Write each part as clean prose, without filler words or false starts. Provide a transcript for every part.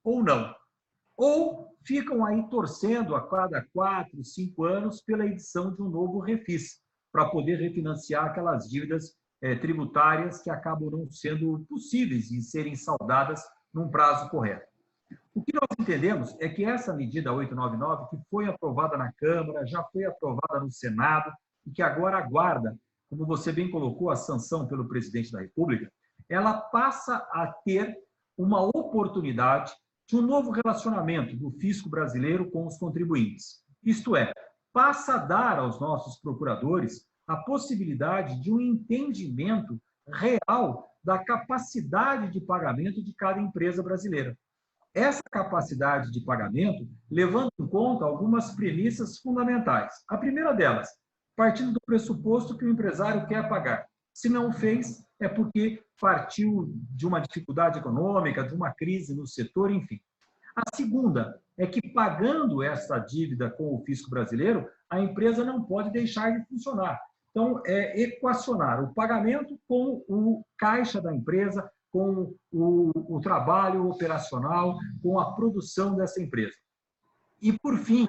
ou não. Ou ficam aí torcendo a cada 4, 5 anos pela edição de um novo refis, para poder refinanciar aquelas dívidas tributárias que acabam não sendo possíveis de serem saldadas num prazo correto. O que nós entendemos é que essa medida 899, que foi aprovada na Câmara, já foi aprovada no Senado, e que agora aguarda, como você bem colocou, a sanção pelo presidente da República, ela passa a ter uma oportunidade de um novo relacionamento do fisco brasileiro com os contribuintes. Isto é, passa a dar aos nossos procuradores a possibilidade de um entendimento real da capacidade de pagamento de cada empresa brasileira. Essa capacidade de pagamento levando em conta algumas premissas fundamentais. A primeira delas, partindo do pressuposto que o empresário quer pagar. Se não fez, é porque partiu de uma dificuldade econômica, de uma crise no setor, enfim. A segunda é que, pagando essa dívida com o fisco brasileiro, a empresa não pode deixar de funcionar. Então, é equacionar o pagamento com o caixa da empresa, com o trabalho operacional, com a produção dessa empresa. E, por fim,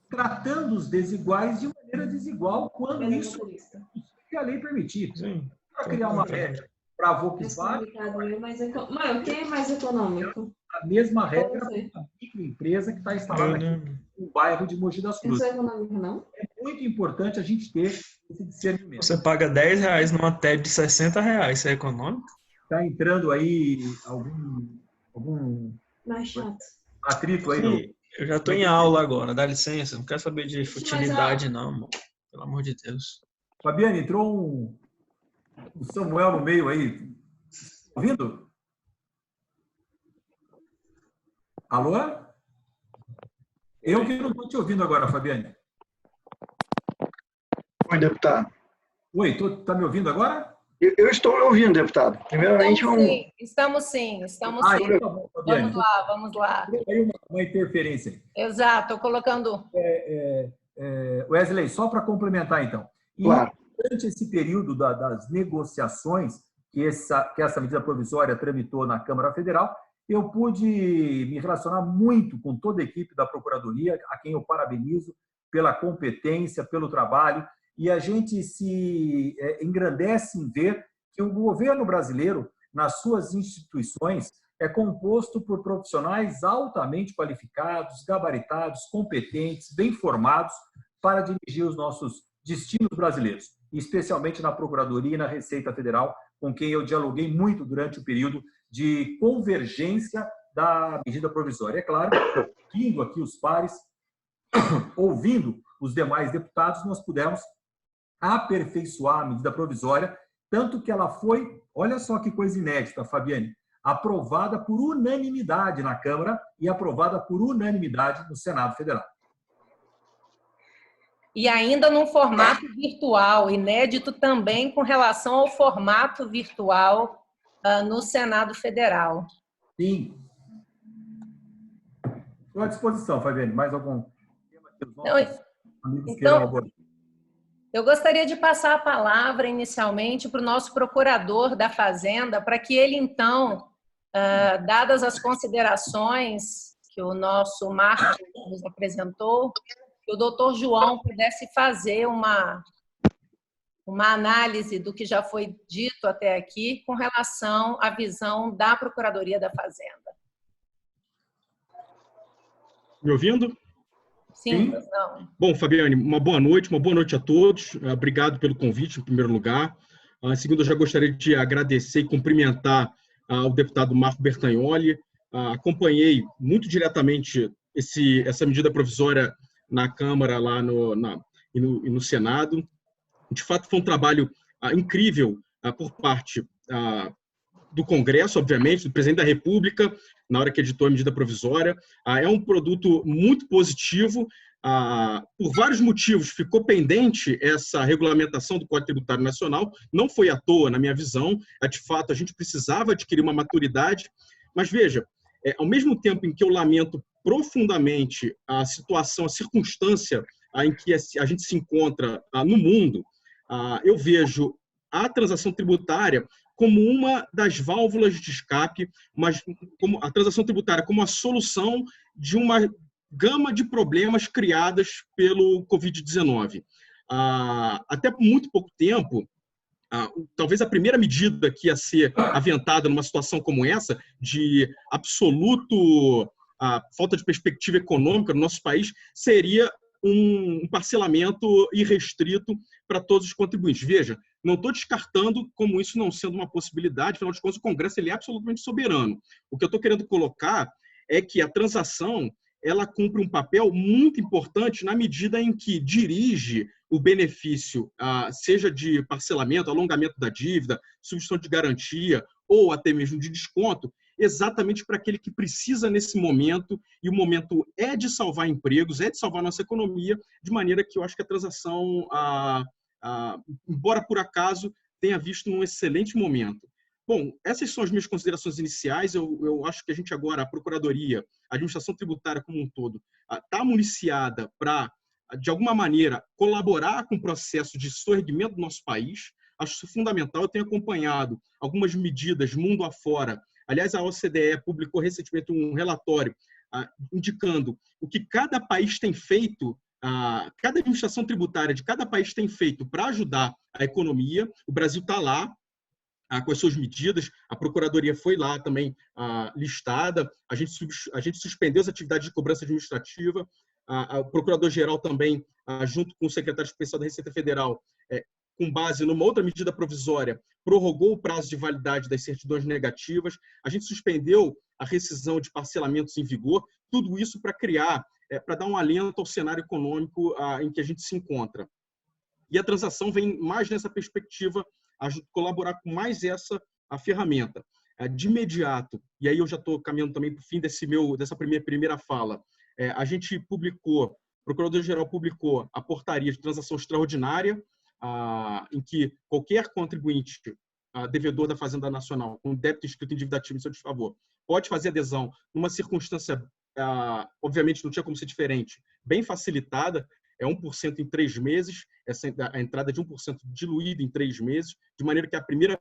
tratando os desiguais de maneira desigual, quando isso que a lei permitir. Para criar uma regra para a Volkswagen, o que é mais econômico? A mesma regra para a microempresa que está instalada aqui no bairro de Mogi das Cruzes. Isso é econômico, não? É muito importante a gente ter esse discernimento. Você paga R$10 numa TED de R$60, isso é econômico? Está entrando aí algum Mais chato. atrito aí? No... Eu já estou em aula agora, dá licença, não quero saber de futilidade não, amor. Pelo amor de Deus. Fabiane, entrou um Samuel no meio aí. Ouvindo? Alô? Eu que não estou te ouvindo agora, Fabiane. Oi, deputado. Oi, está me ouvindo agora? Eu estou ouvindo, deputado. Primeiramente, Estamos sim. Então tá bom, Fabiane. Vamos lá. Tem uma interferência aí. Exato, estou colocando... Wesley, só para complementar, então. E claro. Durante esse período das negociações que essa medida provisória tramitou na Câmara Federal, eu pude me relacionar muito com toda a equipe da Procuradoria, a quem eu parabenizo pela competência, pelo trabalho, e a gente se engrandece em ver que o governo brasileiro, nas suas instituições, é composto por profissionais altamente qualificados, gabaritados, competentes, bem formados para dirigir os nossos destinos brasileiros, especialmente na Procuradoria e na Receita Federal, com quem eu dialoguei muito durante o período de convergência da medida provisória. É claro, ouvindo aqui os pares, ouvindo os demais deputados, nós pudemos aperfeiçoar a medida provisória, tanto que ela foi, olha só que coisa inédita, Fabiane, aprovada por unanimidade na Câmara e aprovada por unanimidade no Senado Federal. E ainda num formato virtual, inédito também com relação ao formato virtual no Senado Federal. Sim. Estou à disposição, Fabiane. Mais algum tema que os nossos amigos queiram abordar? Eu gostaria de passar a palavra inicialmente para o nosso procurador da Fazenda, para que ele, então, dadas as considerações que o nosso Marcos nos apresentou, que o doutor João pudesse fazer uma análise do que já foi dito até aqui com relação à visão da Procuradoria da Fazenda. Me ouvindo? Sim. Não. Bom, Fabiane, uma boa noite a todos. Obrigado pelo convite, em primeiro lugar. Em segundo, eu já gostaria de agradecer e cumprimentar o deputado Marco Bertagnoli. Acompanhei muito diretamente essa medida provisória na Câmara lá e no Senado. De fato, foi um trabalho incrível por parte do Congresso, obviamente, do presidente da República, na hora que editou a medida provisória. É um produto muito positivo. Por vários motivos, ficou pendente essa regulamentação do Código Tributário Nacional. Não foi à toa, na minha visão. De fato, a gente precisava adquirir uma maturidade. Mas, veja, ao mesmo tempo em que eu lamento profundamente a situação, a circunstância em que a gente se encontra no mundo, eu vejo a transação tributária como uma das válvulas de escape, mas como a transação tributária como a solução de uma gama de problemas criadas pelo Covid-19. Até por muito pouco tempo, talvez a primeira medida que ia ser aventada numa situação como essa, de absoluto falta de perspectiva econômica no nosso país, seria um parcelamento irrestrito para todos os contribuintes. Veja, não estou descartando como isso não sendo uma possibilidade, afinal de contas, o Congresso ele é absolutamente soberano. O que eu estou querendo colocar é que a transação ela cumpre um papel muito importante na medida em que dirige o benefício, seja de parcelamento, alongamento da dívida, substituição de garantia ou até mesmo de desconto, exatamente para aquele que precisa nesse momento, e o momento é de salvar empregos, é de salvar nossa economia, de maneira que eu acho que a transação, embora por acaso tenha visto num excelente momento. Bom, essas são as minhas considerações iniciais. Eu acho que a gente agora, a Procuradoria, a Administração Tributária como um todo, está municiada para, de alguma maneira, colaborar com o processo de soerguimento do nosso país. Acho isso fundamental. Eu tenho acompanhado algumas medidas mundo afora. Aliás, a OCDE publicou recentemente um relatório indicando o que cada país tem feito, cada administração tributária de cada país tem feito para ajudar a economia. O Brasil está lá com as suas medidas, a Procuradoria foi lá também listada, a gente suspendeu as atividades de cobrança administrativa, o Procurador-Geral também, junto com o Secretário Especial da Receita Federal, com base numa outra medida provisória, prorrogou o prazo de validade das certidões negativas, a gente suspendeu a rescisão de parcelamentos em vigor, tudo isso para criar, para dar um alento ao cenário econômico em que a gente se encontra. E a transação vem mais nessa perspectiva, a colaborar com mais essa ferramenta. De imediato, e aí eu já estou caminhando também para o fim dessa primeira fala, a gente publicou, o Procurador-Geral publicou a portaria de transação extraordinária, em que qualquer contribuinte devedor da Fazenda Nacional com débito inscrito em dívida ativa em seu desfavor pode fazer adesão numa circunstância, obviamente não tinha como ser diferente, bem facilitada, 1% em 3 meses, a entrada de 1% diluída em 3 meses, de maneira que a primeira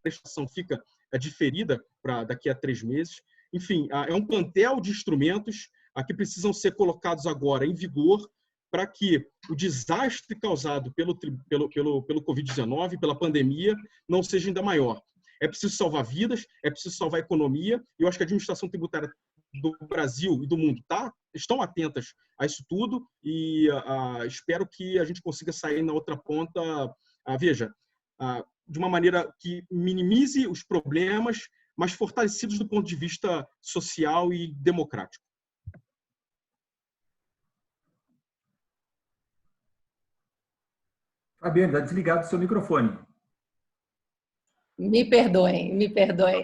prestação fica diferida para daqui a 3 meses. Enfim, é um plantel de instrumentos que precisam ser colocados agora em vigor para que o desastre causado pelo Covid-19, pela pandemia, não seja ainda maior. É preciso salvar vidas, é preciso salvar a economia, e eu acho que a administração tributária do Brasil e do mundo estão atentas a isso tudo, e espero que a gente consiga sair na outra ponta, veja, de uma maneira que minimize os problemas, mas fortalecidos do ponto de vista social e democrático. Fabiane, está desligado o seu microfone. Me perdoem, me perdoem.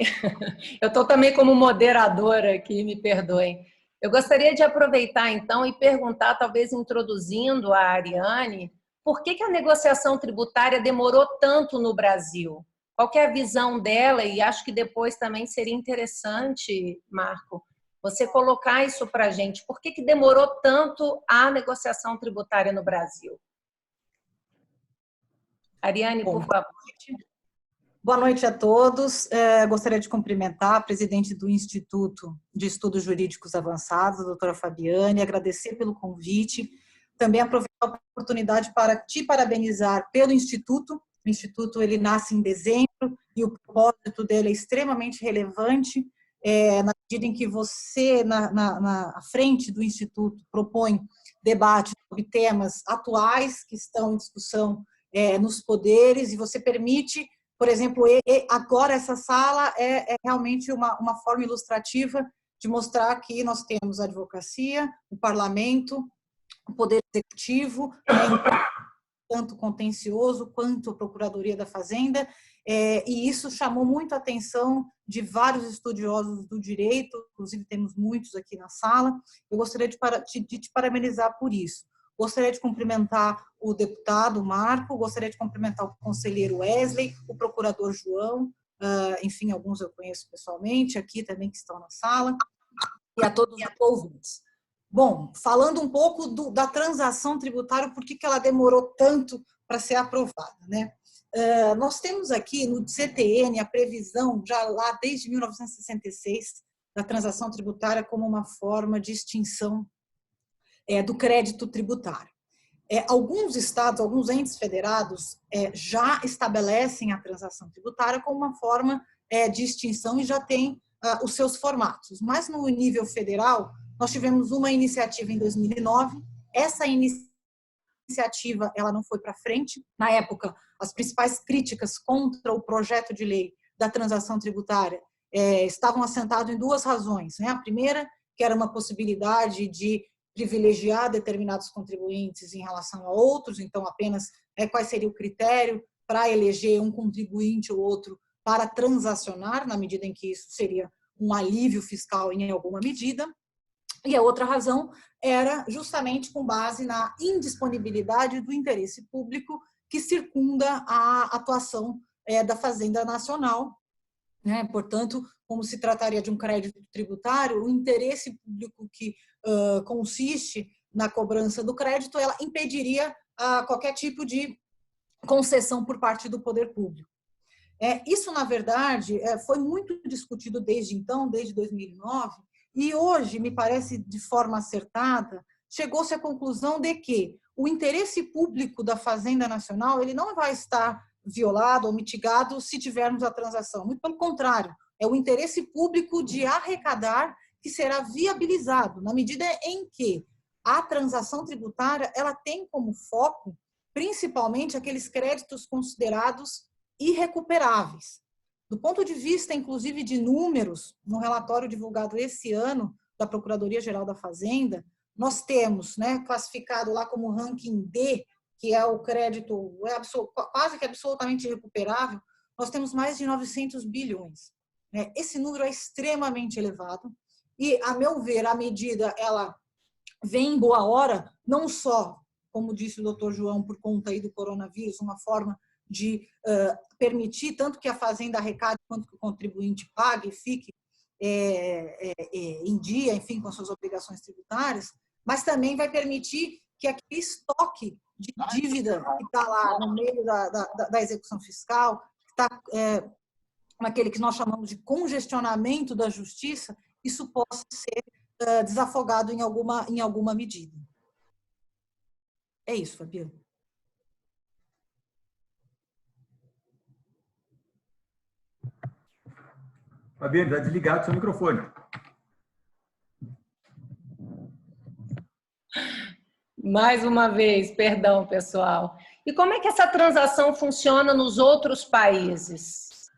Eu estou também como moderadora aqui, me perdoem. Eu gostaria de aproveitar, então, e perguntar, talvez introduzindo a Ariane, por que a negociação tributária demorou tanto no Brasil? Qual que é a visão dela? E acho que depois também seria interessante, Marco, você colocar isso para a gente. Por que demorou tanto a negociação tributária no Brasil? Ariane, por favor. Boa noite a todos. Gostaria de cumprimentar a presidente do Instituto de Estudos Jurídicos Avançados, a doutora Fabiane, agradecer pelo convite. Também aproveitar a oportunidade para te parabenizar pelo Instituto. O Instituto ele nasce em dezembro e o propósito dele é extremamente relevante, na medida em que você, na frente do Instituto, propõe debate sobre temas atuais que estão em discussão nos poderes, e você permite, por exemplo, agora essa sala é realmente uma forma ilustrativa de mostrar que nós temos a advocacia, o parlamento, o poder executivo, tanto contencioso quanto a Procuradoria da Fazenda, e isso chamou muito a atenção de vários estudiosos do direito, inclusive temos muitos aqui na sala. Eu gostaria de te parabenizar por isso. Gostaria de cumprimentar o deputado Marco, gostaria de cumprimentar o conselheiro Wesley, o procurador João, enfim, alguns eu conheço pessoalmente, aqui também que estão na sala, e a todos os ouvintes. Bom, falando um pouco da transação tributária, por que ela demorou tanto para ser aprovada, né? Nós temos aqui no CTN a previsão, já lá desde 1966, da transação tributária como uma forma de extinção do crédito tributário. Alguns estados, alguns entes federados já estabelecem a transação tributária como uma forma de extinção e já tem os seus formatos. Mas no nível federal, nós tivemos uma iniciativa em 2009, essa iniciativa ela não foi para frente. Na época, as principais críticas contra o projeto de lei da transação tributária estavam assentadas em duas razões. A primeira, que era uma possibilidade de privilegiar determinados contribuintes em relação a outros, então apenas qual seria o critério para eleger um contribuinte ou outro para transacionar, na medida em que isso seria um alívio fiscal em alguma medida. E a outra razão era justamente com base na indisponibilidade do interesse público que circunda a atuação da Fazenda Nacional. Portanto, como se trataria de um crédito tributário, o interesse público que consiste na cobrança do crédito, ela impediria qualquer tipo de concessão por parte do poder público. Isso, na verdade, foi muito discutido desde então, desde 2009, e hoje, me parece de forma acertada, chegou-se à conclusão de que o interesse público da Fazenda Nacional ele não vai estar violado ou mitigado se tivermos a transação. Muito pelo contrário, é o interesse público de arrecadar que será viabilizado, na medida em que a transação tributária ela tem como foco, principalmente, aqueles créditos considerados irrecuperáveis. Do ponto de vista, inclusive, de números, no relatório divulgado esse ano da Procuradoria-Geral da Fazenda, nós temos classificado lá como ranking D, que é o crédito quase que absolutamente irrecuperável, nós temos mais de 900 bilhões. Esse número é extremamente elevado e, a meu ver, a medida ela vem em boa hora, não só, como disse o doutor João, por conta aí do coronavírus, uma forma de permitir tanto que a Fazenda arrecade quanto que o contribuinte pague e fique em dia, enfim, com as suas obrigações tributárias, mas também vai permitir que aquele estoque de dívida que está lá no meio da execução fiscal, que está naquele que nós chamamos de congestionamento da justiça, isso possa ser desafogado em alguma medida. É isso, Fabiana. Fabiana, está desligado o seu microfone. Mais uma vez, perdão, pessoal. E como é que essa transação funciona nos outros países?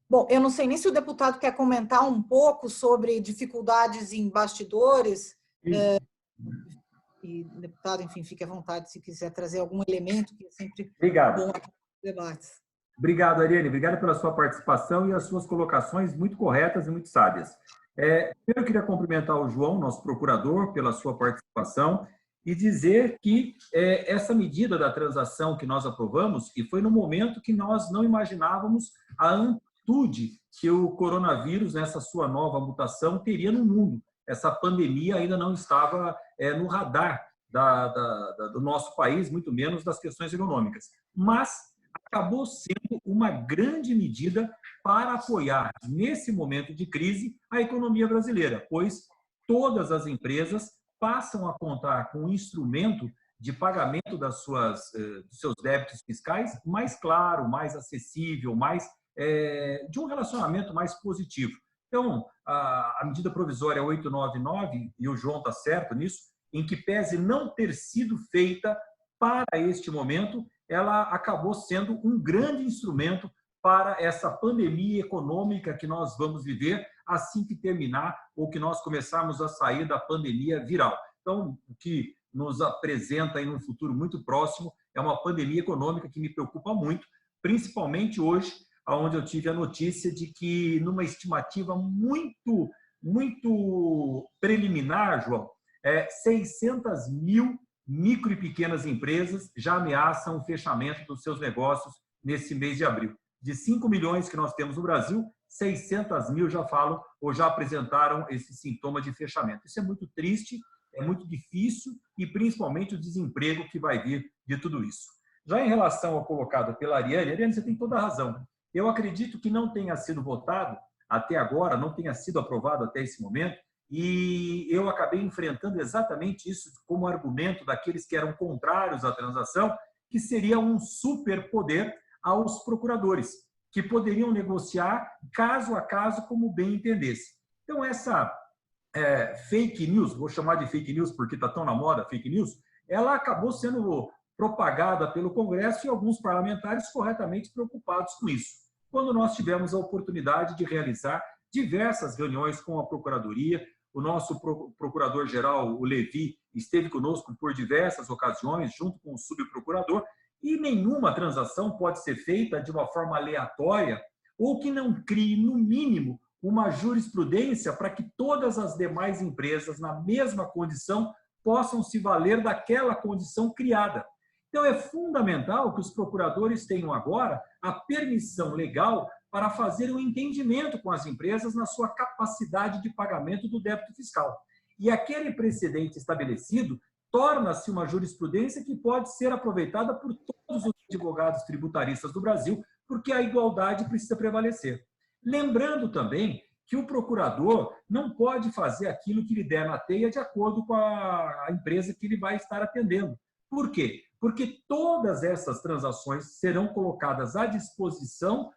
Bom, eu não sei nem se o deputado quer comentar um pouco sobre dificuldades em bastidores. E o deputado, enfim, fique à vontade se quiser trazer algum elemento, que é sempre bom para os debates. Obrigado, Ariane. Obrigado pela sua participação e as suas colocações muito corretas e muito sábias. Primeiro, eu queria cumprimentar o João, nosso procurador, pela sua participação e dizer que essa medida da transação que nós aprovamos, e foi no momento que nós não imaginávamos a amplitude que o coronavírus, nessa sua nova mutação, teria no mundo. Essa pandemia ainda não estava no radar do nosso país, muito menos das questões econômicas. Mas acabou sendo uma grande medida para apoiar, nesse momento de crise, a economia brasileira, pois todas as empresas passam a contar com um instrumento de pagamento dos seus débitos fiscais mais claro, mais acessível, de um relacionamento mais positivo. Então, a medida provisória 899, e o João está certo nisso, em que pese não ter sido feita para este momento, ela acabou sendo um grande instrumento para essa pandemia econômica que nós vamos viver assim que terminar ou que nós começarmos a sair da pandemia viral. Então, o que nos apresenta em um futuro muito próximo é uma pandemia econômica que me preocupa muito, principalmente hoje, onde eu tive a notícia de que, numa estimativa muito preliminar, João, 600 mil micro e pequenas empresas já ameaçam o fechamento dos seus negócios nesse mês de abril. De 5 milhões que nós temos no Brasil, 600 mil já falam ou já apresentaram esse sintoma de fechamento. Isso é muito triste, é muito difícil e principalmente o desemprego que vai vir de tudo isso. Já em relação ao colocado pela Ariane, você tem toda a razão. Eu acredito que não tenha sido votado até agora, não tenha sido aprovado até esse momento, e eu acabei enfrentando exatamente isso como argumento daqueles que eram contrários à transação, que seria um superpoder aos procuradores, que poderiam negociar caso a caso como bem entendesse. Então, essa fake news, vou chamar de fake news porque está tão na moda fake news, ela acabou sendo propagada pelo Congresso e alguns parlamentares corretamente preocupados com isso. Quando nós tivemos a oportunidade de realizar diversas reuniões com a Procuradoria, o nosso procurador-geral, o Levi, esteve conosco por diversas ocasiões, junto com o subprocurador, e nenhuma transação pode ser feita de uma forma aleatória ou que não crie, no mínimo, uma jurisprudência para que todas as demais empresas, na mesma condição, possam se valer daquela condição criada. Então, é fundamental que os procuradores tenham agora a permissão legal para fazer um entendimento com as empresas na sua capacidade de pagamento do débito fiscal. E aquele precedente estabelecido torna-se uma jurisprudência que pode ser aproveitada por todos os advogados tributaristas do Brasil, porque a igualdade precisa prevalecer. Lembrando também que o procurador não pode fazer aquilo que lhe der na teia de acordo com a empresa que ele vai estar atendendo. Por quê? Porque todas essas transações serão colocadas à disposição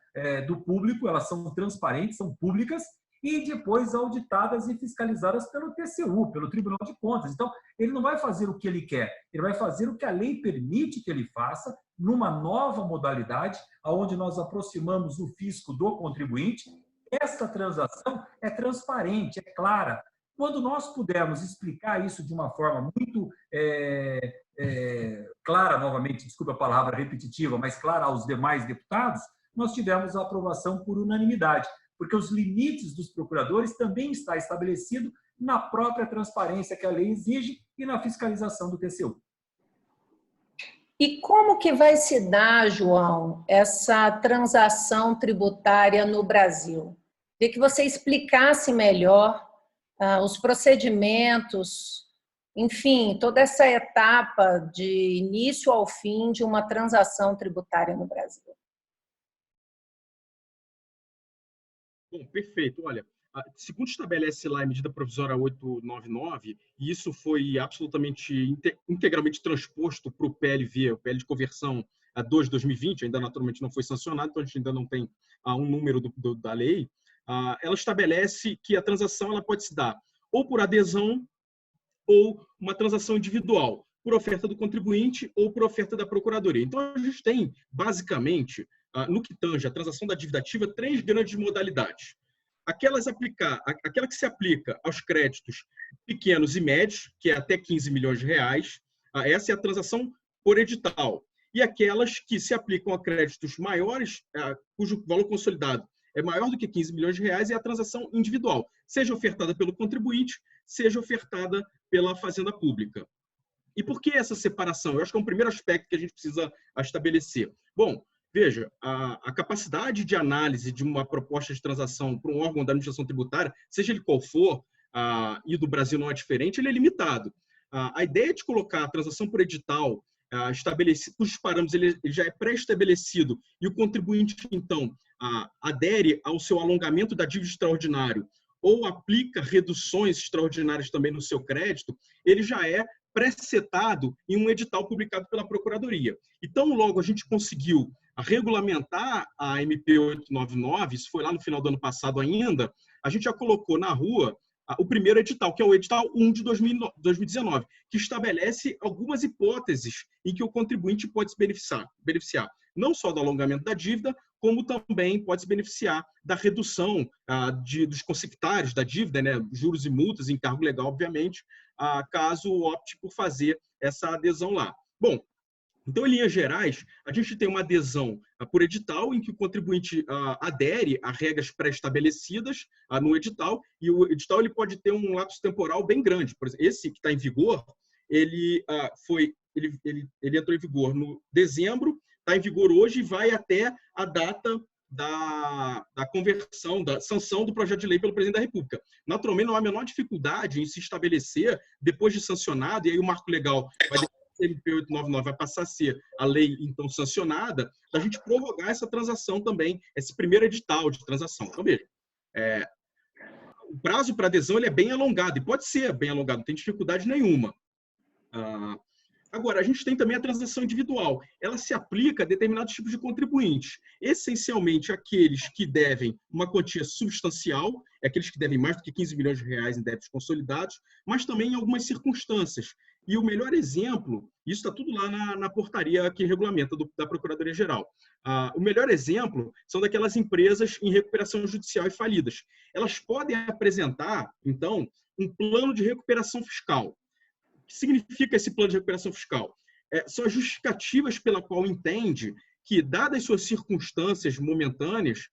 do público, elas são transparentes, são públicas, e depois auditadas e fiscalizadas pelo TCU, pelo Tribunal de Contas. Então, ele não vai fazer o que ele quer, ele vai fazer o que a lei permite que ele faça, numa nova modalidade, onde nós aproximamos o fisco do contribuinte. Esta transação é transparente, é clara. Quando nós pudermos explicar isso de uma forma muito clara, novamente, desculpa a palavra repetitiva, mas clara aos demais deputados, nós tivemos a aprovação por unanimidade, porque os limites dos procuradores também está estabelecido na própria transparência que a lei exige e na fiscalização do TCU. E como que vai se dar, João, essa transação tributária no Brasil? Queria que você explicasse melhor os procedimentos, enfim, toda essa etapa de início ao fim de uma transação tributária no Brasil. Bom, perfeito. Olha, segundo estabelece lá a medida provisória 899, e isso foi absolutamente integralmente transposto para o PLV, o PL de conversão 2 de 2020, ainda naturalmente não foi sancionado, então a gente ainda não tem um número da lei. Ela estabelece que a transação ela pode se dar ou por adesão ou uma transação individual, por oferta do contribuinte ou por oferta da Procuradoria. Então, a gente tem, basicamente, no que tange a transação da dívida ativa, 3 grandes modalidades. Aquela que se aplica aos créditos pequenos e médios, que é até 15 milhões de reais, essa é a transação por edital. E aquelas que se aplicam a créditos maiores, cujo valor consolidado é maior do que 15 milhões de reais, é a transação individual, seja ofertada pelo contribuinte, seja ofertada pela Fazenda Pública. E por que essa separação? Eu acho que é um primeiro aspecto que a gente precisa estabelecer. Bom, veja, a capacidade de análise de uma proposta de transação para um órgão da administração tributária, seja ele qual for, e do Brasil não é diferente, ele é limitado. A ideia de colocar a transação por edital estabelecido, cujos parâmetros ele já é pré-estabelecido, e o contribuinte, então, adere ao seu alongamento da dívida extraordinário ou aplica reduções extraordinárias também no seu crédito, ele já é pré-setado em um edital publicado pela Procuradoria. Então, logo a gente conseguiu regulamentar a MP 899, isso foi lá no final do ano passado ainda, a gente já colocou na rua o primeiro edital, que é o edital 1 de 2019, que estabelece algumas hipóteses em que o contribuinte pode se beneficiar não só do alongamento da dívida, como também pode se beneficiar da redução dos consignatários da dívida, né, juros e multas, encargo legal, obviamente, caso opte por fazer essa adesão lá. Bom, então, em linhas gerais, a gente tem uma adesão por edital, em que o contribuinte adere a regras pré-estabelecidas no edital, e o edital ele pode ter um lapso temporal bem grande. Por exemplo, esse que está em vigor, ele entrou em vigor no dezembro, está em vigor hoje e vai até a data da conversão, da sanção do projeto de lei pelo Presidente da República. Naturalmente, não há a menor dificuldade em se estabelecer, depois de sancionado, e aí o marco legal vai MP 899 vai passar a ser a lei, então, sancionada, da gente prorrogar essa transação também, esse primeiro edital de transação. Então, veja, o prazo para adesão ele é bem alongado, e pode ser bem alongado, não tem dificuldade nenhuma. Agora, a gente tem também a transação individual. Ela se aplica a determinados tipos de contribuintes, essencialmente aqueles que devem uma quantia substancial, aqueles que devem mais do que 15 milhões de reais em débitos consolidados, mas também em algumas circunstâncias. E o melhor exemplo, isso está tudo lá na portaria que regulamenta da Procuradoria-Geral. O melhor exemplo são daquelas empresas em recuperação judicial e falidas. Elas podem apresentar, então, um plano de recuperação fiscal. O que significa esse plano de recuperação fiscal? São as justificativas pela qual entende que, dadas suas circunstâncias momentâneas,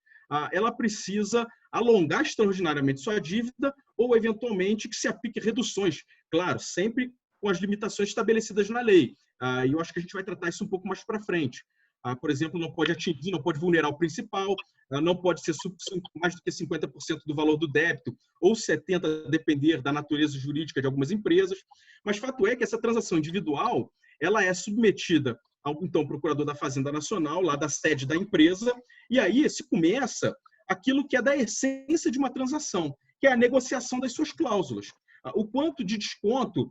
ela precisa alongar extraordinariamente sua dívida ou, eventualmente, que se aplique reduções. Claro, sempre com as limitações estabelecidas na lei. E eu acho que a gente vai tratar isso um pouco mais para frente. Por exemplo, não pode atingir, não pode vulnerar o principal, não pode ser mais do que 50% do valor do débito, ou 70%, a depender da natureza jurídica de algumas empresas. Mas fato é que essa transação individual ela é submetida ao, então, procurador da Fazenda Nacional, lá da sede da empresa, e aí se começa aquilo que é da essência de uma transação, que é a negociação das suas cláusulas. O quanto de desconto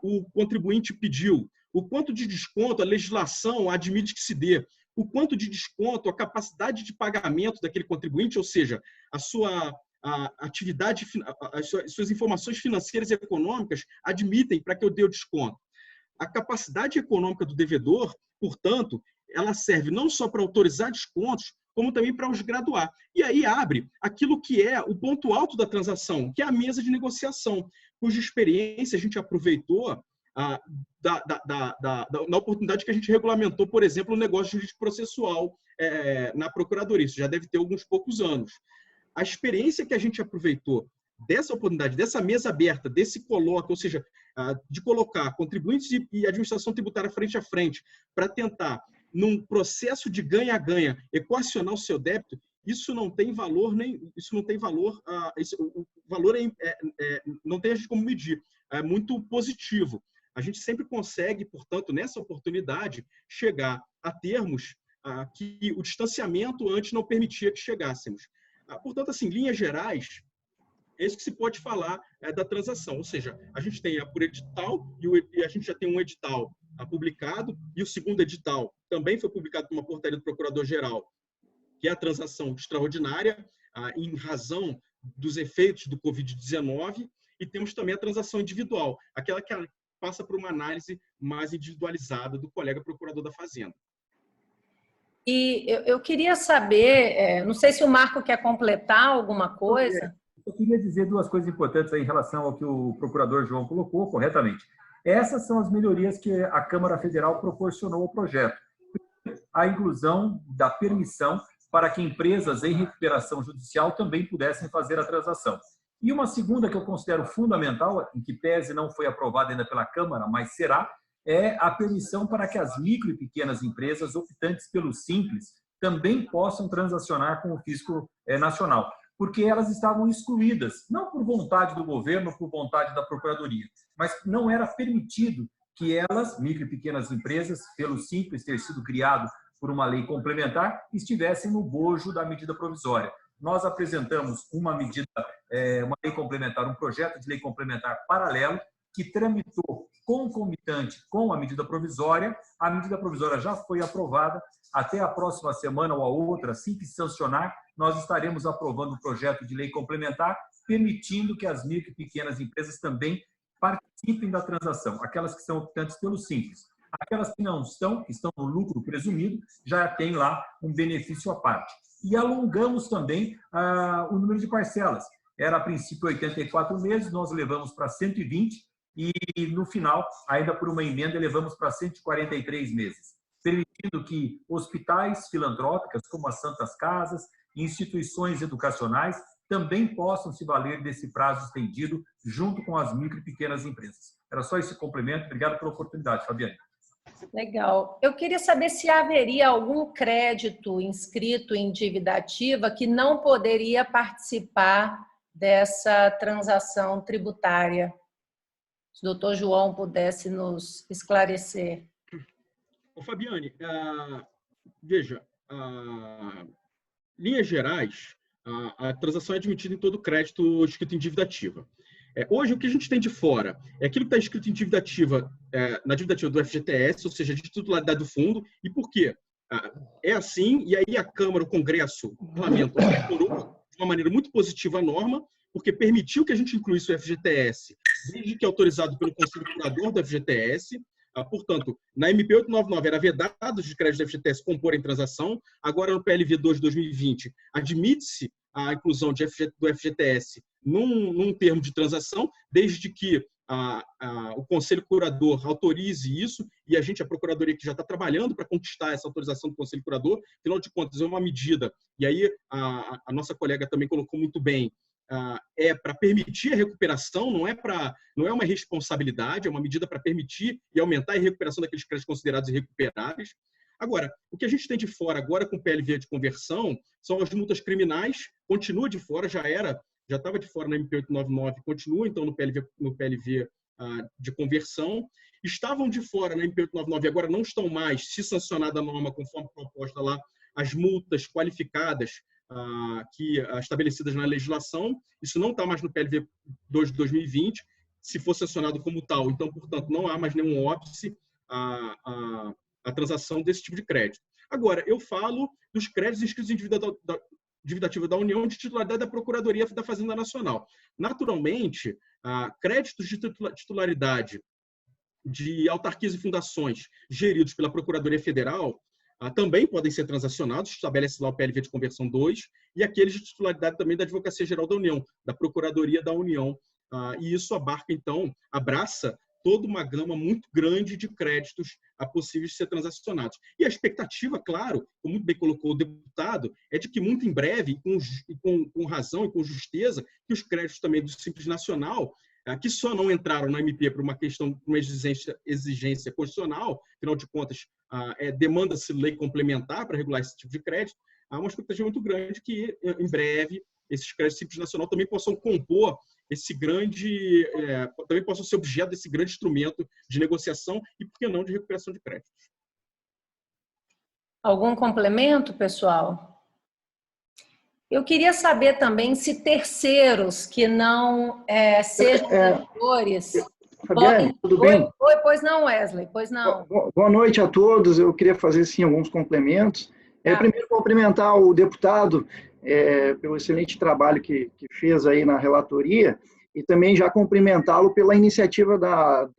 o contribuinte pediu, o quanto de desconto a legislação admite que se dê, o quanto de desconto a capacidade de pagamento daquele contribuinte, ou seja, a sua atividade, as suas informações financeiras e econômicas admitem para que eu dê o desconto. A capacidade econômica do devedor, portanto, ela serve não só para autorizar descontos, como também para os graduar. E aí abre aquilo que é o ponto alto da transação, que é a mesa de negociação, cuja experiência a gente aproveitou na oportunidade que a gente regulamentou, por exemplo, o negócio jurídico processual na Procuradoria. Isso já deve ter alguns poucos anos. A experiência que a gente aproveitou dessa oportunidade, dessa mesa aberta, desse colóquio, ou seja, de colocar contribuintes e administração tributária frente a frente, para tentar, num processo de ganha-ganha, equacionar o seu débito, isso não tem valor o valor não tem a gente como medir, é muito positivo. A gente sempre consegue, portanto, nessa oportunidade, chegar a termos que o distanciamento antes não permitia que chegássemos. Portanto, assim, em linhas gerais, é isso que se pode falar da transação. Ou seja, a gente tem por edital e a gente já tem um edital publicado e o segundo edital também foi publicado por uma portaria do Procurador-Geral, que é a transação extraordinária em razão dos efeitos do Covid-19, e temos também a transação individual, aquela que passa por uma análise mais individualizada do colega procurador da Fazenda. E eu queria saber, não sei se o Marco quer completar alguma coisa. Eu queria dizer duas coisas importantes aí em relação ao que o procurador João colocou corretamente. Essas são as melhorias que a Câmara Federal proporcionou ao projeto. A inclusão da permissão para que empresas em recuperação judicial também pudessem fazer a transação. E uma segunda que eu considero fundamental, em que pese não foi aprovada ainda pela Câmara, mas será, é a permissão para que as micro e pequenas empresas optantes pelo Simples também possam transacionar com o Fisco Nacional, porque elas estavam excluídas, não por vontade do governo, por vontade da Procuradoria, mas não era permitido que elas, micro e pequenas empresas, pelo Simples ter sido criado por uma lei complementar, estivessem no bojo da medida provisória. Nós apresentamos uma lei complementar, um projeto de lei complementar paralelo, que tramitou concomitante com a medida provisória. A medida provisória já foi aprovada. Até a próxima semana ou a outra, assim que sancionar, nós estaremos aprovando o projeto de lei complementar, permitindo que as micro e pequenas empresas também participem da transação, aquelas que são optantes pelo Simples. Aquelas que não estão, que estão no lucro presumido, já tem lá um benefício à parte. E alongamos também o número de parcelas. Era, a princípio, 84 meses, nós levamos para 120 e, no final, ainda por uma emenda, levamos para 143 meses, permitindo que hospitais filantrópicas, como as Santas Casas, instituições educacionais, também possam se valer desse prazo estendido junto com as micro e pequenas empresas. Era só esse complemento. Obrigado pela oportunidade, Fabiane. Legal. Eu queria saber se haveria algum crédito inscrito em dívida ativa que não poderia participar dessa transação tributária. Se o doutor João pudesse nos esclarecer. Ô, Fabiane, veja, linhas gerais, a transação é admitida em todo crédito escrito em dívida ativa. Hoje, o que a gente tem de fora é aquilo que está escrito em dívida ativa, na dívida ativa do FGTS, ou seja, de titularidade do fundo. E por quê? É assim, e aí a Câmara, o Congresso, o Parlamento incorporou de uma maneira muito positiva a norma, porque permitiu que a gente incluísse o FGTS, desde que autorizado pelo Conselho Curador do FGTS. Portanto, na MP 899 era vedado de crédito do FGTS compor em transação. Agora, no PLV 2 de 2020, admite-se a inclusão do FGTS num termo de transação, desde que o Conselho Curador autorize isso, e a Procuradoria que já está trabalhando para conquistar essa autorização do Conselho Curador. Afinal de contas, é uma medida, e aí a nossa colega também colocou muito bem, é para permitir a recuperação, não é uma responsabilidade, é uma medida para permitir e aumentar a recuperação daqueles créditos considerados irrecuperáveis. Agora, o que a gente tem de fora agora com o PLV de conversão são as multas criminais, continua de fora, já estava de fora na MP 899, continua então no PLV de conversão. Estavam de fora na MP 899 e agora não estão mais, se sancionada a norma conforme proposta lá, as multas qualificadas estabelecidas na legislação. Isso não está mais no PLV 2 de 2020, se for sancionado como tal. Então, portanto, não há mais nenhum óbice a transação desse tipo de crédito. Agora, eu falo dos créditos inscritos em dívida ativa da União de titularidade da Procuradoria da Fazenda Nacional. Naturalmente, créditos de titularidade de autarquias e fundações geridos pela Procuradoria Federal também podem ser transacionados, estabelece lá o PLV de conversão 2, e aqueles de titularidade também da Advocacia Geral da União, da Procuradoria da União. E isso abraça toda uma gama muito grande de créditos possíveis de ser transacionados. E a expectativa, claro, como muito bem colocou o deputado, é de que muito em breve, com razão e com justeza, que os créditos também do Simples Nacional, que só não entraram na MP por uma questão, uma exigência constitucional, afinal de contas, demanda-se lei complementar para regular esse tipo de crédito, há uma expectativa muito grande que, em breve, esses créditos Simples Nacional também possam compor também possam ser objeto desse grande instrumento de negociação e, por que não, de recuperação de créditos. Algum complemento, pessoal? Eu queria saber também se terceiros que não sejam devedores... Fabiane, tudo bem? Oi, pois não, Wesley, pois não. Boa noite a todos. Eu queria fazer, sim, alguns complementos. Primeiro, cumprimentar o deputado pelo excelente trabalho que fez aí na relatoria e também já cumprimentá-lo pela iniciativa da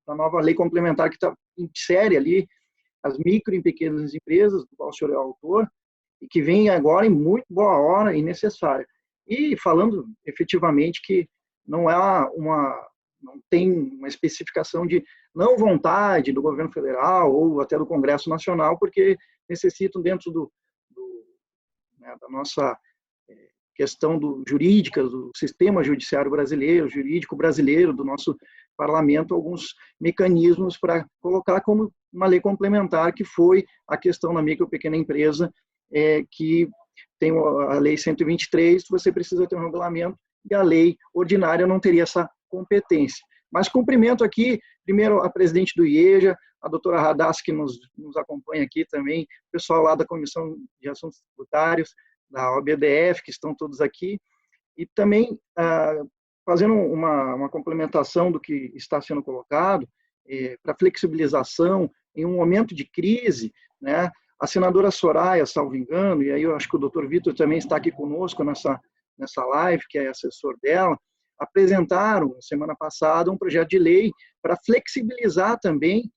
nova lei complementar que insere ali as micro e pequenas empresas, do qual o senhor é autor, e que vem agora em muito boa hora e necessária. E falando efetivamente que não tem uma especificação de não vontade do governo federal ou até do Congresso Nacional, porque necessitam dentro da nossa questão jurídica, do sistema judiciário brasileiro, jurídico brasileiro, do nosso parlamento, alguns mecanismos para colocar como uma lei complementar, que foi a questão da micro e pequena empresa, que tem a lei 123, você precisa ter um regulamento, e a lei ordinária não teria essa competência. Mas cumprimento aqui, primeiro, a presidente do IEJA, a doutora Radassa, que nos acompanha aqui também, o pessoal lá da Comissão de Assuntos Tributários, da OBDF, que estão todos aqui, e também fazendo uma complementação do que está sendo colocado, para flexibilização em um momento de crise, né? A senadora Soraya, salvo engano, e aí eu acho que o doutor Vitor também está aqui conosco nessa live, que é assessor dela, apresentaram, semana passada, um projeto de lei para flexibilizar também,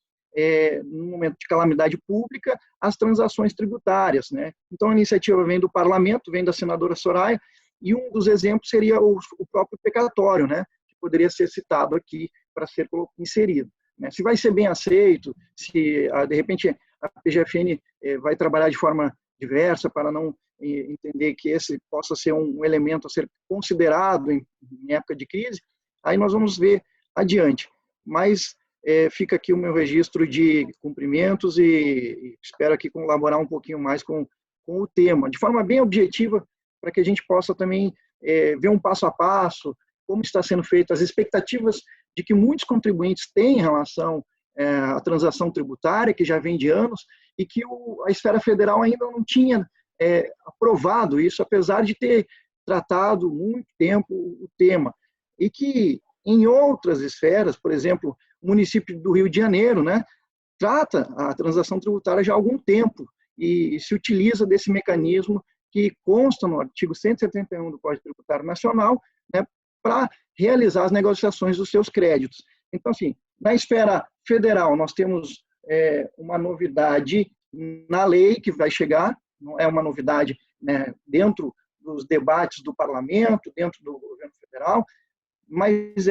no momento de calamidade pública, as transações tributárias, né? Então, a iniciativa vem do parlamento, vem da senadora Soraya, e um dos exemplos seria o próprio precatório, né? Que poderia ser citado aqui para ser inserido, né? Se vai ser bem aceito, se, de repente, a PGFN vai trabalhar de forma diversa para não entender que esse possa ser um elemento a ser considerado em época de crise, aí nós vamos ver adiante. Mas fica aqui o meu registro de cumprimentos e espero aqui colaborar um pouquinho mais com o tema, de forma bem objetiva, para que a gente possa também ver um passo a passo, como está sendo feito, as expectativas de que muitos contribuintes têm em relação à transação tributária, que já vem de anos, e que a esfera federal ainda não tinha aprovado isso, apesar de ter tratado muito tempo o tema. E que em outras esferas, por exemplo, o município do Rio de Janeiro, né, trata a transação tributária já há algum tempo e se utiliza desse mecanismo que consta no artigo 171 do Código Tributário Nacional, né, para realizar as negociações dos seus créditos. Então, assim, na esfera federal, nós temos uma novidade na lei que vai chegar, não é uma novidade, né, dentro dos debates do parlamento, dentro do governo federal, mas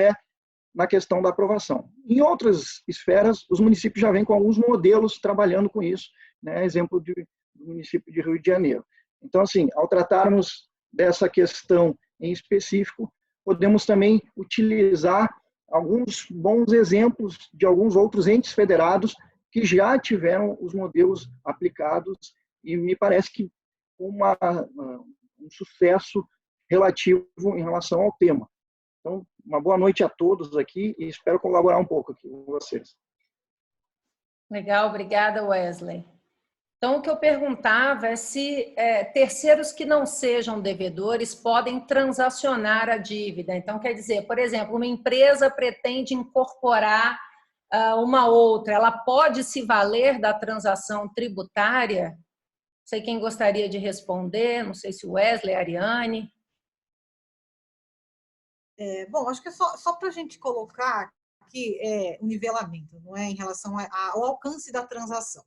na questão da aprovação. Em outras esferas, os municípios já vêm com alguns modelos trabalhando com isso, né, exemplo do município de Rio de Janeiro. Então, assim, ao tratarmos dessa questão em específico, podemos também utilizar alguns bons exemplos de alguns outros entes federados que já tiveram os modelos aplicados e me parece que um sucesso relativo em relação ao tema. Então, uma boa noite a todos aqui e espero colaborar um pouco aqui com vocês. Legal, obrigada, Wesley. Então, o que eu perguntava é se terceiros que não sejam devedores podem transacionar a dívida. Então, quer dizer, por exemplo, uma empresa pretende incorporar uma outra, ela pode se valer da transação tributária? Não sei quem gostaria de responder, não sei se o Wesley, a Ariane. Bom, acho que é só para a gente colocar aqui o nivelamento, não é, em relação ao alcance da transação.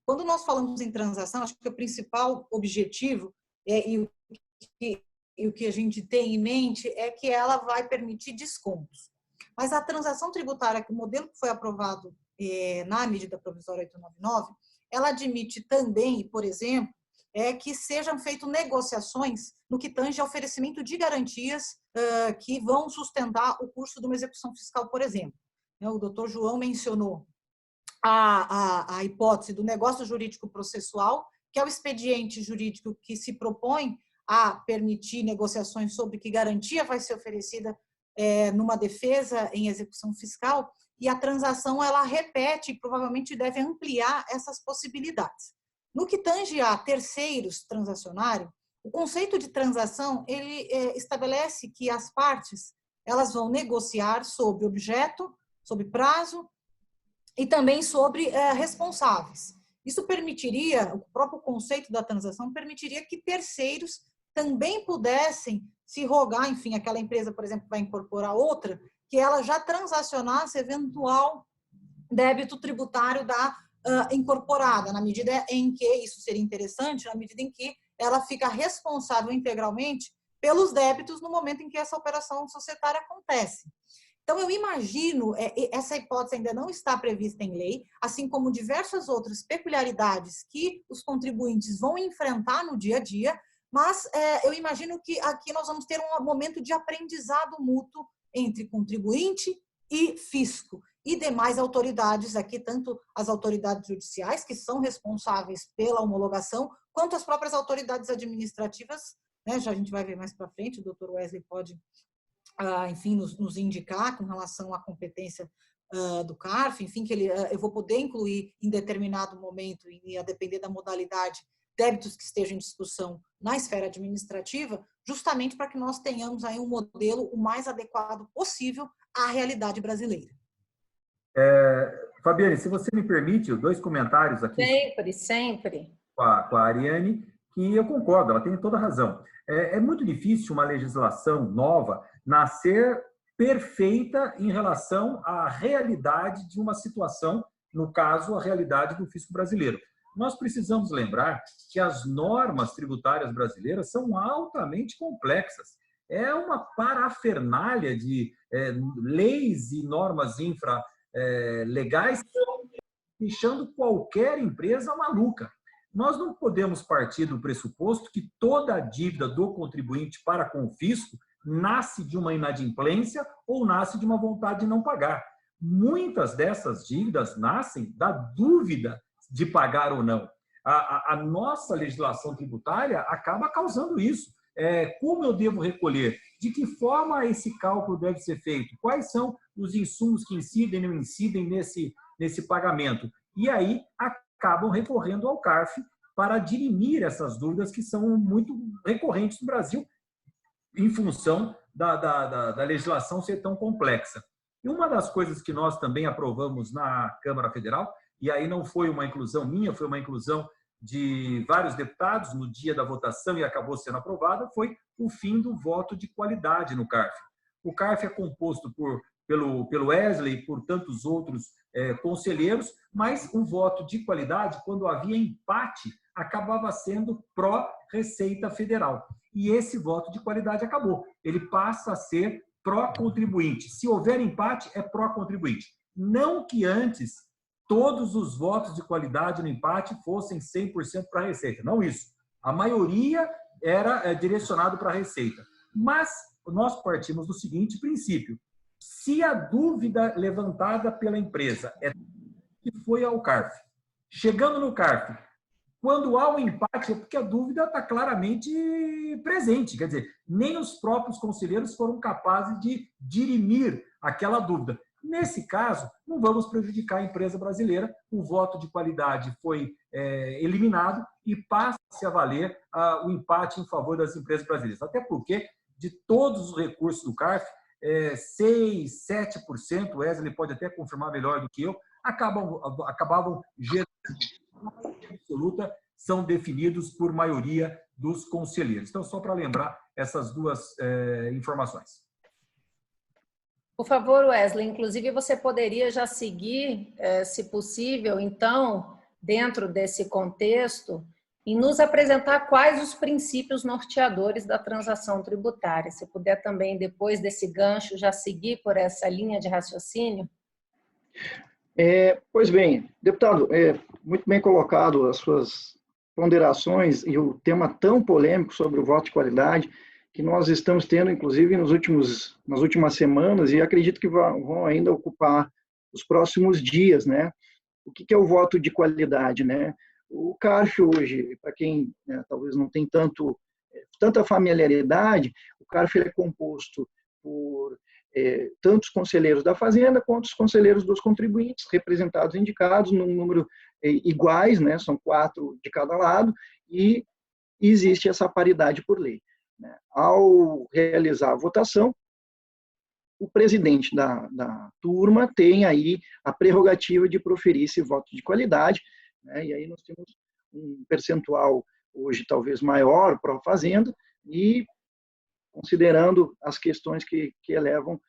Quando nós falamos em transação, acho que o principal objetivo e o que a gente tem em mente é que ela vai permitir descontos. Mas a transação tributária, o modelo que foi aprovado na medida provisória 899, ela admite também, por exemplo, que sejam feitas negociações no que tange ao oferecimento de garantias que vão sustentar o custo de uma execução fiscal, por exemplo. O doutor João mencionou a hipótese do negócio jurídico processual, que é o expediente jurídico que se propõe a permitir negociações sobre que garantia vai ser oferecida numa defesa em execução fiscal, e a transação ela repete e provavelmente deve ampliar essas possibilidades. No que tange a terceiros transacionários, o conceito de transação ele estabelece que as partes elas vão negociar sobre objeto, sobre prazo e também sobre responsáveis. Isso permitiria, o próprio conceito da transação permitiria que terceiros também pudessem se rogar, enfim, aquela empresa, por exemplo, que vai incorporar outra, que ela já transacionasse eventual débito tributário da incorporada, na medida em que, isso seria interessante, na medida em que ela fica responsável integralmente pelos débitos no momento em que essa operação societária acontece. Então, eu imagino, essa hipótese ainda não está prevista em lei, assim como diversas outras peculiaridades que os contribuintes vão enfrentar no dia a dia, mas eu imagino que aqui nós vamos ter um momento de aprendizado mútuo entre contribuinte e fisco e demais autoridades aqui, tanto as autoridades judiciais, que são responsáveis pela homologação, quanto as próprias autoridades administrativas, né? Já a gente vai ver mais para frente, o doutor Wesley pode, enfim, nos indicar com relação à competência do CARF, enfim, que eu vou poder incluir em determinado momento, e a depender da modalidade, débitos que estejam em discussão na esfera administrativa, justamente para que nós tenhamos aí um modelo o mais adequado possível à realidade brasileira. Fabiane, se você me permite, 2 comentários aqui. Sempre. Com a Ariane, que eu concordo, ela tem toda a razão. É muito difícil uma legislação nova nascer perfeita em relação à realidade de uma situação, no caso, a realidade do fisco brasileiro. Nós precisamos lembrar que as normas tributárias brasileiras são altamente complexas. É uma parafernália de leis e normas infralegais deixando qualquer empresa maluca. Nós não podemos partir do pressuposto que toda a dívida do contribuinte para com o fisco nasce de uma inadimplência ou nasce de uma vontade de não pagar. Muitas dessas dívidas nascem da dúvida de pagar ou não. A nossa legislação tributária acaba causando isso. Como eu devo recolher? De que forma esse cálculo deve ser feito? Quais são os insumos que incidem e não incidem nesse pagamento. E aí acabam recorrendo ao CARF para dirimir essas dúvidas que são muito recorrentes no Brasil, em função da legislação ser tão complexa. E uma das coisas que nós também aprovamos na Câmara Federal, e aí não foi uma inclusão minha, foi uma inclusão de vários deputados no dia da votação e acabou sendo aprovada, foi o fim do voto de qualidade no CARF. O CARF é composto pelo Wesley e por tantos outros conselheiros, mas o voto de qualidade, quando havia empate, acabava sendo pró-Receita Federal. E esse voto de qualidade acabou. Ele passa a ser pró-contribuinte. Se houver empate, é pró-contribuinte. Não que antes todos os votos de qualidade no empate fossem 100% para a Receita. Não isso. A maioria era direcionado para a Receita. Mas nós partimos do seguinte princípio. Se a dúvida levantada pela empresa que foi ao CARF, chegando no CARF, quando há um empate, é porque a dúvida está claramente presente. Quer dizer, nem os próprios conselheiros foram capazes de dirimir aquela dúvida. Nesse caso, não vamos prejudicar a empresa brasileira. O voto de qualidade foi eliminado e passa-se a valer o empate em favor das empresas brasileiras. Até porque, de todos os recursos do CARF, 6, 7%, o Wesley pode até confirmar melhor do que eu, acabavam gerando absoluta, são definidos por maioria dos conselheiros. Então, só para lembrar essas duas informações. Por favor, Wesley, inclusive você poderia já seguir, se possível, então, dentro desse contexto, e nos apresentar quais os princípios norteadores da transação tributária. Se puder também, depois desse gancho, já seguir por essa linha de raciocínio. Pois bem, deputado, muito bem colocado as suas ponderações e o tema tão polêmico sobre o voto de qualidade que nós estamos tendo, inclusive, nas últimas semanas, e acredito que vão ainda ocupar os próximos dias, né? O que é o voto de qualidade, né? O CARF hoje, para quem talvez não tem tanta familiaridade, o CARF ele é composto por tanto os conselheiros da Fazenda quanto os conselheiros dos contribuintes, representados e indicados num número iguais, né? São 4 de cada lado, e existe essa paridade por lei. Ao realizar a votação, o presidente da turma tem aí a prerrogativa de proferir esse voto de qualidade, né? E aí nós temos um percentual hoje talvez maior para a Fazenda, e considerando as questões que elevam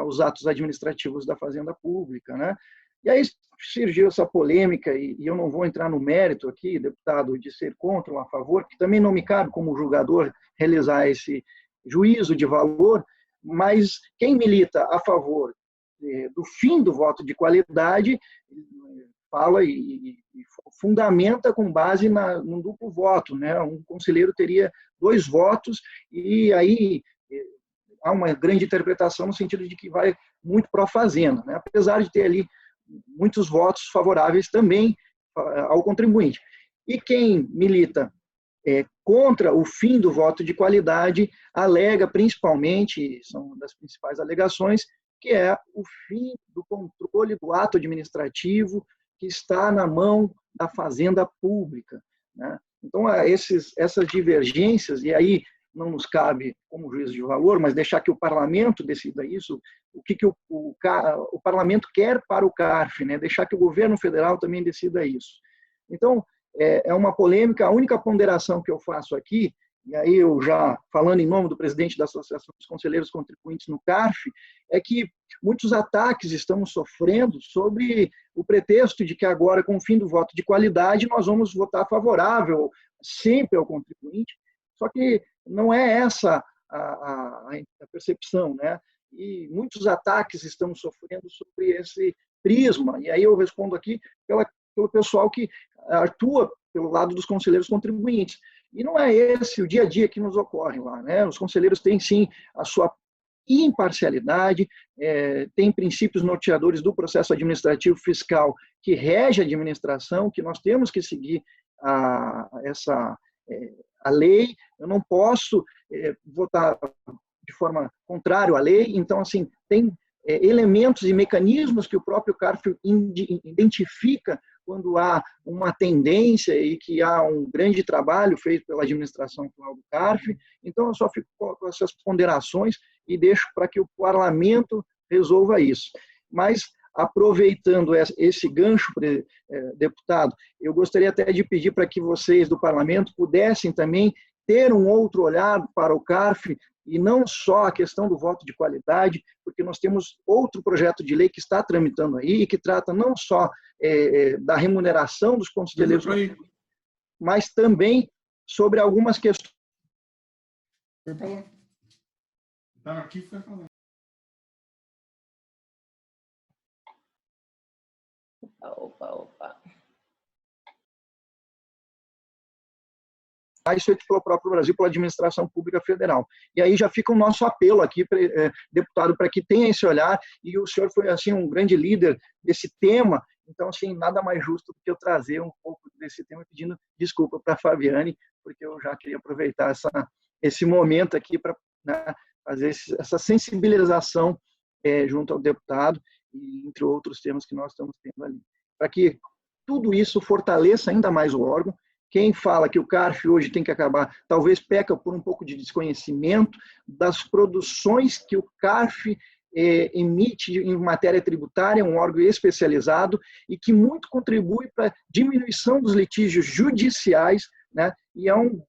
os atos administrativos da Fazenda Pública, né? E aí surgiu essa polêmica, e eu não vou entrar no mérito aqui, deputado, de ser contra ou a favor, que também não me cabe como julgador realizar esse juízo de valor, mas quem milita a favor do fim do voto de qualidade fala e fundamenta com base num duplo voto, né? Um conselheiro teria 2 votos, e aí há uma grande interpretação no sentido de que vai muito para a Fazenda, né? Apesar de ter ali muitos votos favoráveis também ao contribuinte. E quem milita contra o fim do voto de qualidade alega principalmente, são das principais alegações, que é o fim do controle do ato administrativo que está na mão da Fazenda Pública, né? Então, essas divergências, e aí não nos cabe como juízo de valor, mas deixar que o parlamento decida isso, o que o parlamento quer para o CARF, né? Deixar que o governo federal também decida isso. Então, é uma polêmica. A única ponderação que eu faço aqui, e aí eu já falando em nome do presidente da Associação dos Conselheiros Contribuintes no CARF, é que muitos ataques estamos sofrendo sobre o pretexto de que agora, com o fim do voto de qualidade, nós vamos votar favorável sempre ao contribuinte, só que não é essa a percepção, né? E muitos ataques estamos sofrendo sobre esse prisma, e aí eu respondo aqui pelo pessoal que atua pelo lado dos conselheiros contribuintes. E não é esse o dia a dia que nos ocorre lá, né? Os conselheiros têm, sim, a sua imparcialidade, tem princípios norteadores do processo administrativo fiscal que rege a administração, que nós temos que seguir a lei. Eu não posso votar de forma contrária à lei. Então, assim, tem elementos e mecanismos que o próprio CARF identifica quando há uma tendência e que há um grande trabalho feito pela administração atual do CARF. Então, eu só fico com essas ponderações e deixo para que o parlamento resolva isso. Mas, aproveitando esse gancho, deputado, eu gostaria até de pedir para que vocês do parlamento pudessem também ter um outro olhar para o CARF, e não só a questão do voto de qualidade, porque nós temos outro projeto de lei que está tramitando aí, que trata não só da remuneração dos conselheiros, mas também sobre algumas questões. Tá aqui, foi falar. Opa. Isso feito pelo próprio Brasil, pela administração pública federal. E aí já fica o nosso apelo aqui, deputado, para que tenha esse olhar, e o senhor foi assim um grande líder desse tema, então assim, nada mais justo do que eu trazer um pouco desse tema, pedindo desculpa para a Fabiane, porque eu já queria aproveitar esse momento aqui para, né, fazer essa sensibilização junto ao deputado, e entre outros temas que nós estamos tendo ali, para que tudo isso fortaleça ainda mais o órgão. Quem fala que o CARF hoje tem que acabar, talvez peca por um pouco de desconhecimento das produções que o CARF emite em matéria tributária, um órgão especializado e que muito contribui para a diminuição dos litígios judiciais, né? E é um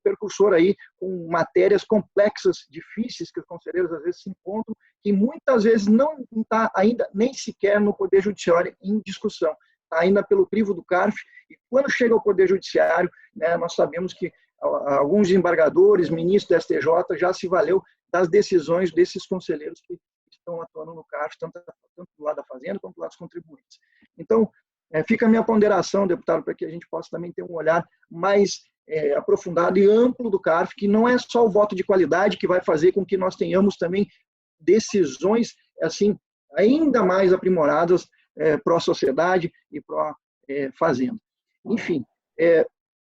percursor aí com matérias complexas, difíceis, que os conselheiros às vezes se encontram, que muitas vezes não está ainda nem sequer no Poder Judiciário em discussão. Está ainda pelo crivo do CARF, e quando chega ao Poder Judiciário, né, nós sabemos que alguns desembargadores, ministros do STJ, já se valeu das decisões desses conselheiros que estão atuando no CARF, tanto do lado da Fazenda quanto do lado dos contribuintes. Então, fica a minha ponderação, deputado, para que a gente possa também ter um olhar mais aprofundado e amplo do CARF, que não é só o voto de qualidade que vai fazer com que nós tenhamos também decisões assim ainda mais aprimoradas pró-sociedade e pró-fazenda. Enfim,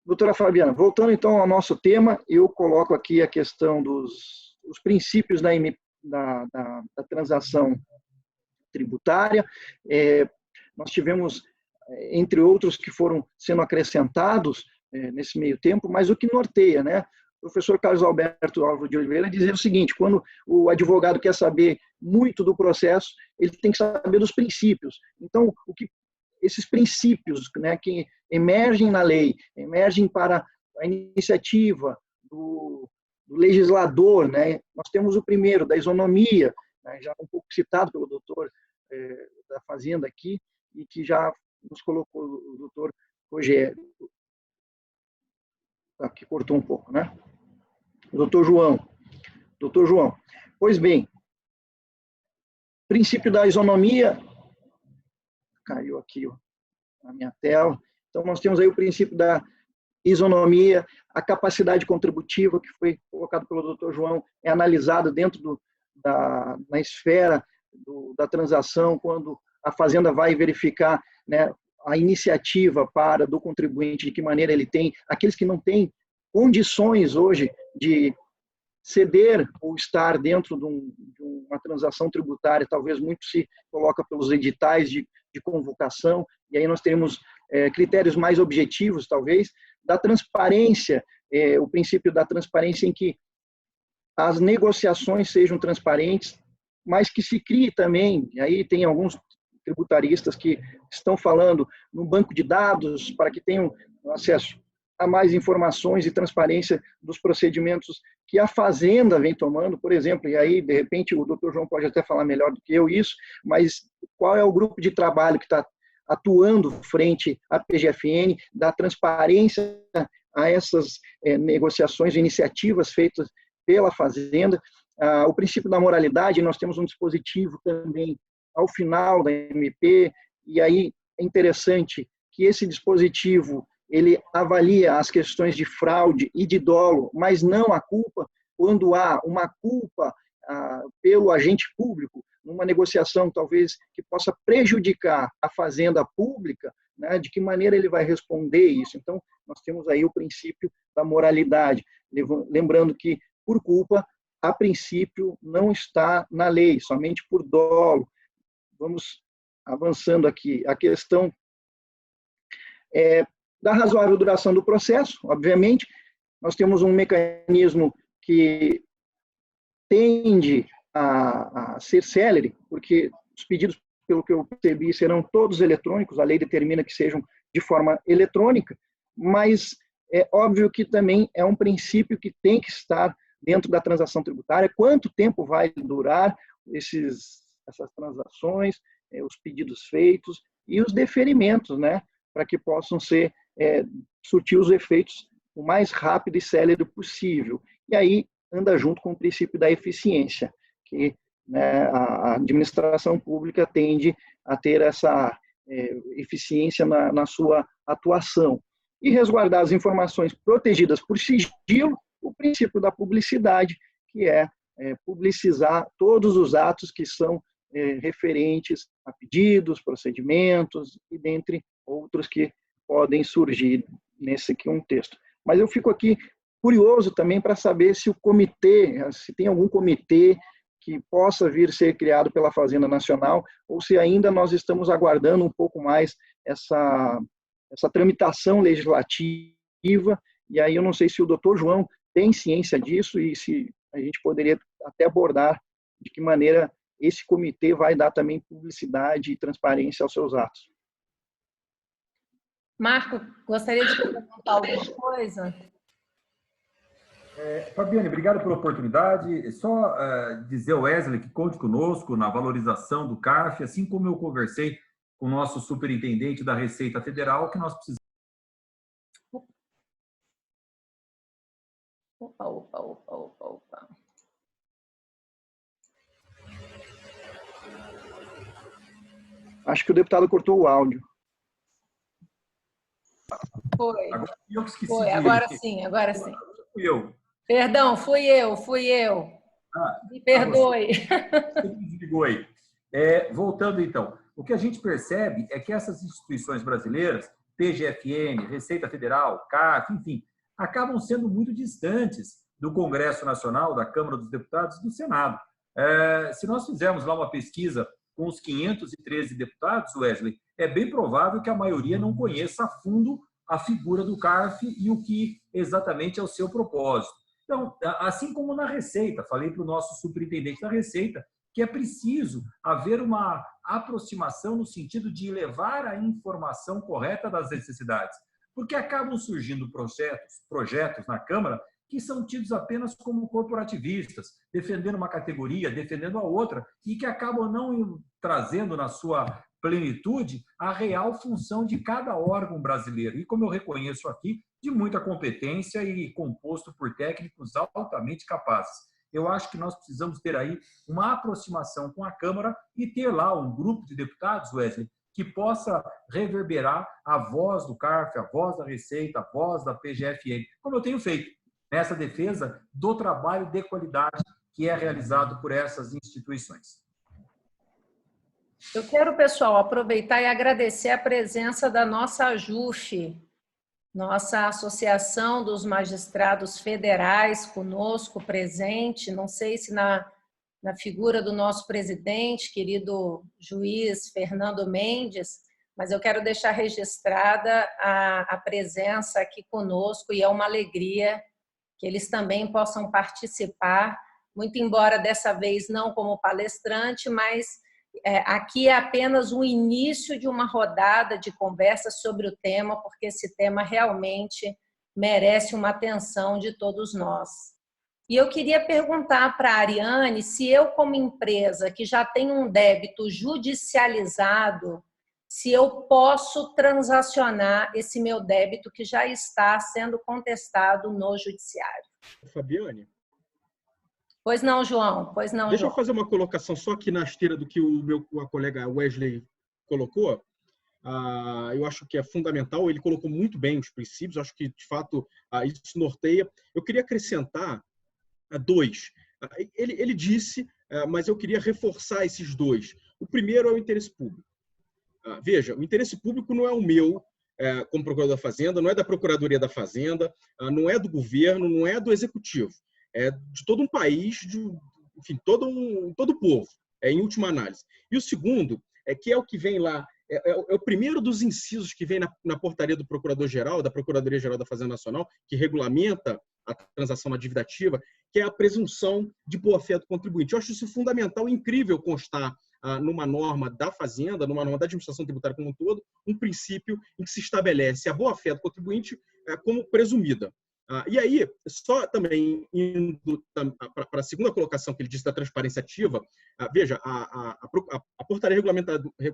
doutora Fabiana, voltando então ao nosso tema, eu coloco aqui a questão dos princípios da transação tributária. Nós tivemos, entre outros, que foram sendo acrescentados nesse meio tempo, mas o que norteia, né? O professor Carlos Alberto Álvaro de Oliveira dizia o seguinte: quando o advogado quer saber muito do processo, ele tem que saber dos princípios. Então, esses princípios, né, que emergem na lei, emergem para a iniciativa do legislador, né? Nós temos o primeiro, da isonomia, né, já um pouco citado pelo doutor da Fazenda aqui, e que já nos colocou o doutor Rogério, que cortou um pouco, né? O doutor João. Pois bem, princípio da isonomia, caiu aqui na minha tela. Então, nós temos aí o princípio da isonomia, a capacidade contributiva, que foi colocado pelo doutor João, é analisado dentro na esfera da transação, quando a Fazenda vai verificar, né, a iniciativa do contribuinte, de que maneira ele tem, aqueles que não têm condições hoje de ceder ou estar dentro de uma transação tributária, talvez muito se coloca pelos editais de convocação, e aí nós temos critérios mais objetivos, talvez, da transparência, o princípio da transparência em que as negociações sejam transparentes, mas que se crie também, e aí tem alguns tributaristas que estão falando no banco de dados para que tenham acesso a mais informações e transparência dos procedimentos que a Fazenda vem tomando, por exemplo, e aí, de repente, o doutor João pode até falar melhor do que eu isso, mas qual é o grupo de trabalho que está atuando frente à PGFN, da transparência a essas negociações, iniciativas feitas pela Fazenda. O princípio da moralidade, nós temos um dispositivo também ao final da MP, e aí é interessante que esse dispositivo ele avalia as questões de fraude e de dolo, mas não a culpa, quando há uma culpa pelo agente público, numa negociação talvez que possa prejudicar a fazenda pública, né, de que maneira ele vai responder isso. Então, nós temos aí o princípio da moralidade, lembrando que, por culpa, a princípio, não está na lei, somente por dolo. Vamos avançando aqui. A questão da razoável duração do processo, obviamente, nós temos um mecanismo que tende a ser célere, porque os pedidos, pelo que eu percebi, serão todos eletrônicos, a lei determina que sejam de forma eletrônica, mas é óbvio que também é um princípio que tem que estar dentro da transação tributária, quanto tempo vai durar essas transações, os pedidos feitos e os deferimentos, né, para que possam surtir os efeitos o mais rápido e célere possível. E aí anda junto com o princípio da eficiência, que, né, a administração pública tende a ter essa eficiência na sua atuação. E resguardar as informações protegidas por sigilo, o princípio da publicidade, que é publicizar todos os atos que são referentes a pedidos, procedimentos e dentre outros que podem surgir nesse contexto. Mas eu fico aqui curioso também para saber se tem algum comitê que possa vir ser criado pela Fazenda Nacional, ou se ainda nós estamos aguardando um pouco mais essa tramitação legislativa, e aí eu não sei se o doutor João tem ciência disso e se a gente poderia até abordar de que maneira esse comitê vai dar também publicidade e transparência aos seus atos. Marco, gostaria de perguntar alguma coisa? Fabiane, obrigado pela oportunidade. Só dizer ao Wesley que conte conosco na valorização do CARF, assim como eu conversei com o nosso superintendente da Receita Federal, que nós precisamos. Opa. Acho que o deputado cortou o áudio. Foi. Agora eu que esqueci. Foi, agora sim. Fui eu. Perdão, fui eu. Me perdoe. Você me desligou aí. Voltando, então. O que a gente percebe é que essas instituições brasileiras, PGFN, Receita Federal, CARF, enfim, acabam sendo muito distantes do Congresso Nacional, da Câmara dos Deputados e do Senado. Se nós fizermos lá uma pesquisa com os 513 deputados, Wesley, é bem provável que a maioria não conheça a fundo a figura do CARF e o que exatamente é o seu propósito. Então, assim como na Receita, falei para o nosso superintendente da Receita que é preciso haver uma aproximação no sentido de levar a informação correta das necessidades, porque acabam surgindo projetos na Câmara que são tidos apenas como corporativistas, defendendo uma categoria, defendendo a outra, e que acabam não trazendo na sua plenitude a real função de cada órgão brasileiro. E, como eu reconheço aqui, de muita competência e composto por técnicos altamente capazes. Eu acho que nós precisamos ter aí uma aproximação com a Câmara e ter lá um grupo de deputados, Wesley, que possa reverberar a voz do CARF, a voz da Receita, a voz da PGFN, como eu tenho feito nessa defesa do trabalho de qualidade que é realizado por essas instituições. Eu quero, pessoal, aproveitar e agradecer a presença da nossa AJUF, nossa Associação dos Magistrados Federais, conosco presente, não sei se na figura do nosso presidente, querido juiz Fernando Mendes, mas eu quero deixar registrada a presença aqui conosco e é uma alegria que eles também possam participar, muito embora dessa vez não como palestrante, mas aqui é apenas o início de uma rodada de conversa sobre o tema, porque esse tema realmente merece uma atenção de todos nós. E eu queria perguntar para a Ariane se eu, como empresa que já tem um débito judicializado, se eu posso transacionar esse meu débito que já está sendo contestado no judiciário. Fabiane? Pois não, João. Deixa eu fazer uma colocação só aqui na esteira do que a colega Wesley colocou. Eu acho que é fundamental, ele colocou muito bem os princípios, acho que, de fato, isso norteia. Eu queria acrescentar dois. Ele disse, mas eu queria reforçar esses dois. O primeiro é o interesse público. Veja, o interesse público não é o meu, como procurador da Fazenda, não é da Procuradoria da Fazenda, não é do governo, não é do Executivo. de todo um país, enfim, todo o povo, em última análise. E o segundo, que é o que vem lá, é o primeiro dos incisos que vem na portaria do Procurador-Geral, da Procuradoria-Geral da Fazenda Nacional, que regulamenta a transação na dívida ativa, que é a presunção de boa-fé do contribuinte. Eu acho isso fundamental e incrível constar numa norma da Fazenda, numa norma da administração tributária como um todo, um princípio em que se estabelece a boa-fé do contribuinte como presumida. E aí, só também indo para a segunda colocação que ele disse da transparência ativa, veja, a portaria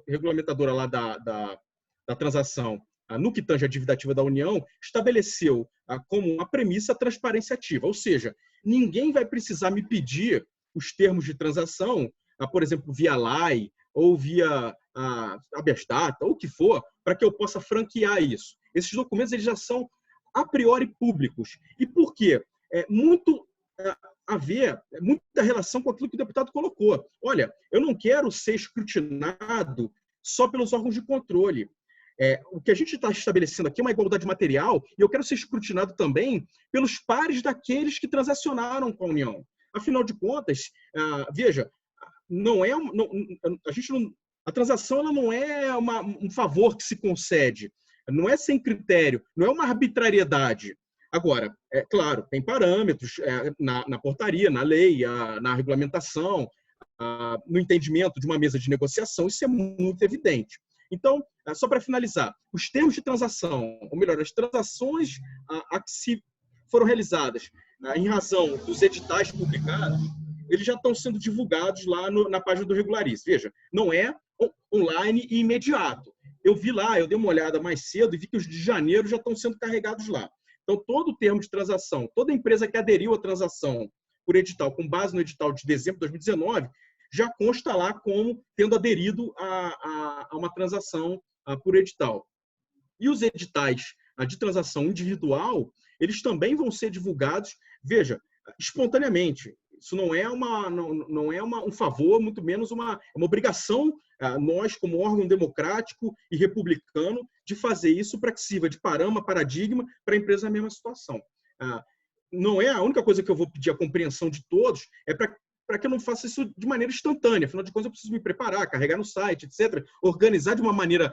regulamentadora lá da transação, no que tange a dívida ativa da União, estabeleceu como uma premissa a transparência ativa, ou seja, ninguém vai precisar me pedir os termos de transação, por exemplo, via LAI ou via habeas data, ou o que for, para que eu possa franquear isso. Esses documentos eles já são a priori públicos. E por quê? Muito a ver, muita relação com aquilo que o deputado colocou. Olha, eu não quero ser escrutinado só pelos órgãos de controle. O que a gente está estabelecendo aqui é uma igualdade material e eu quero ser escrutinado também pelos pares daqueles que transacionaram com a União. Afinal de contas, veja, a transação ela não é um favor que se concede, não é sem critério, não é uma arbitrariedade. Agora, claro, tem parâmetros na portaria, na lei, na regulamentação, no entendimento de uma mesa de negociação, isso é muito evidente. Então, só para finalizar, os termos de transação, ou melhor, as transações que foram realizadas em razão dos editais publicados, eles já estão sendo divulgados lá na página do Regularize. Veja, não é online e imediato. Eu vi lá, eu dei uma olhada mais cedo e vi que os de janeiro já estão sendo carregados lá. Então, todo o termo de transação, toda empresa que aderiu à transação por edital, com base no edital de dezembro de 2019, já consta lá como tendo aderido a uma transação por edital. E os editais de transação individual, eles também vão ser divulgados, veja, espontaneamente. Isso não é um favor, muito menos uma obrigação, nós, como órgão democrático e republicano, de fazer isso para que sirva de paradigma para a empresa na mesma situação. Não é a única coisa que eu vou pedir a compreensão de todos, é para que eu não faça isso de maneira instantânea. Afinal de contas, eu preciso me preparar, carregar no site, etc., organizar de uma maneira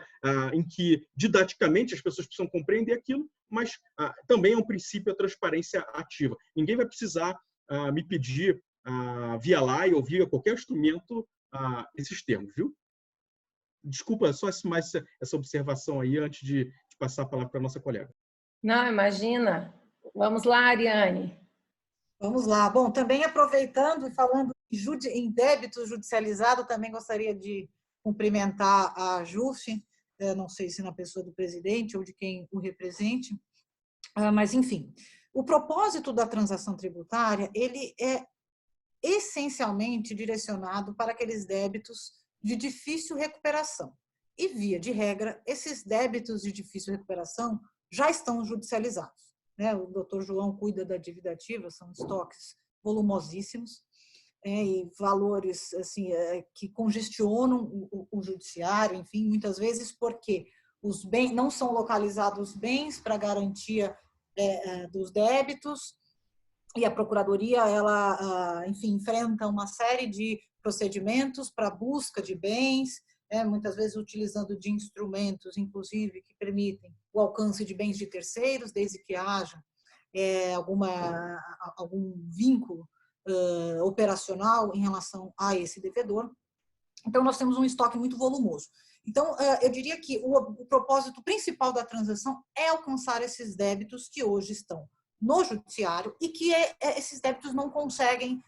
em que, didaticamente, as pessoas precisam compreender aquilo, mas também é um princípio a transparência ativa. Ninguém vai precisar me pedir via LAI ou via qualquer instrumento esses termos, viu? Desculpa, só mais essa observação aí antes de passar a palavra para a nossa colega. Não, imagina. Vamos lá, Ariane. Vamos lá. Bom, também aproveitando e falando em débito judicializado, também gostaria de cumprimentar a JUF, não sei se na pessoa do presidente ou de quem o represente, mas enfim. O propósito da transação tributária, ele é essencialmente direcionado para aqueles débitos de difícil recuperação. E, via de regra, esses débitos de difícil recuperação já estão judicializados. O doutor João cuida da dívida ativa, são estoques volumosíssimos, e valores assim, que congestionam o judiciário, enfim, muitas vezes porque os bens, não são localizados bens para garantia dos débitos, e a Procuradoria, ela, enfim, enfrenta uma série de procedimentos para busca de bens, muitas vezes utilizando de instrumentos, inclusive, que permitem o alcance de bens de terceiros, desde que haja algum vínculo operacional em relação a esse devedor. Então, nós temos um estoque muito volumoso. Então, eu diria que o propósito principal da transação é alcançar esses débitos que hoje estão no judiciário e que esses débitos não conseguem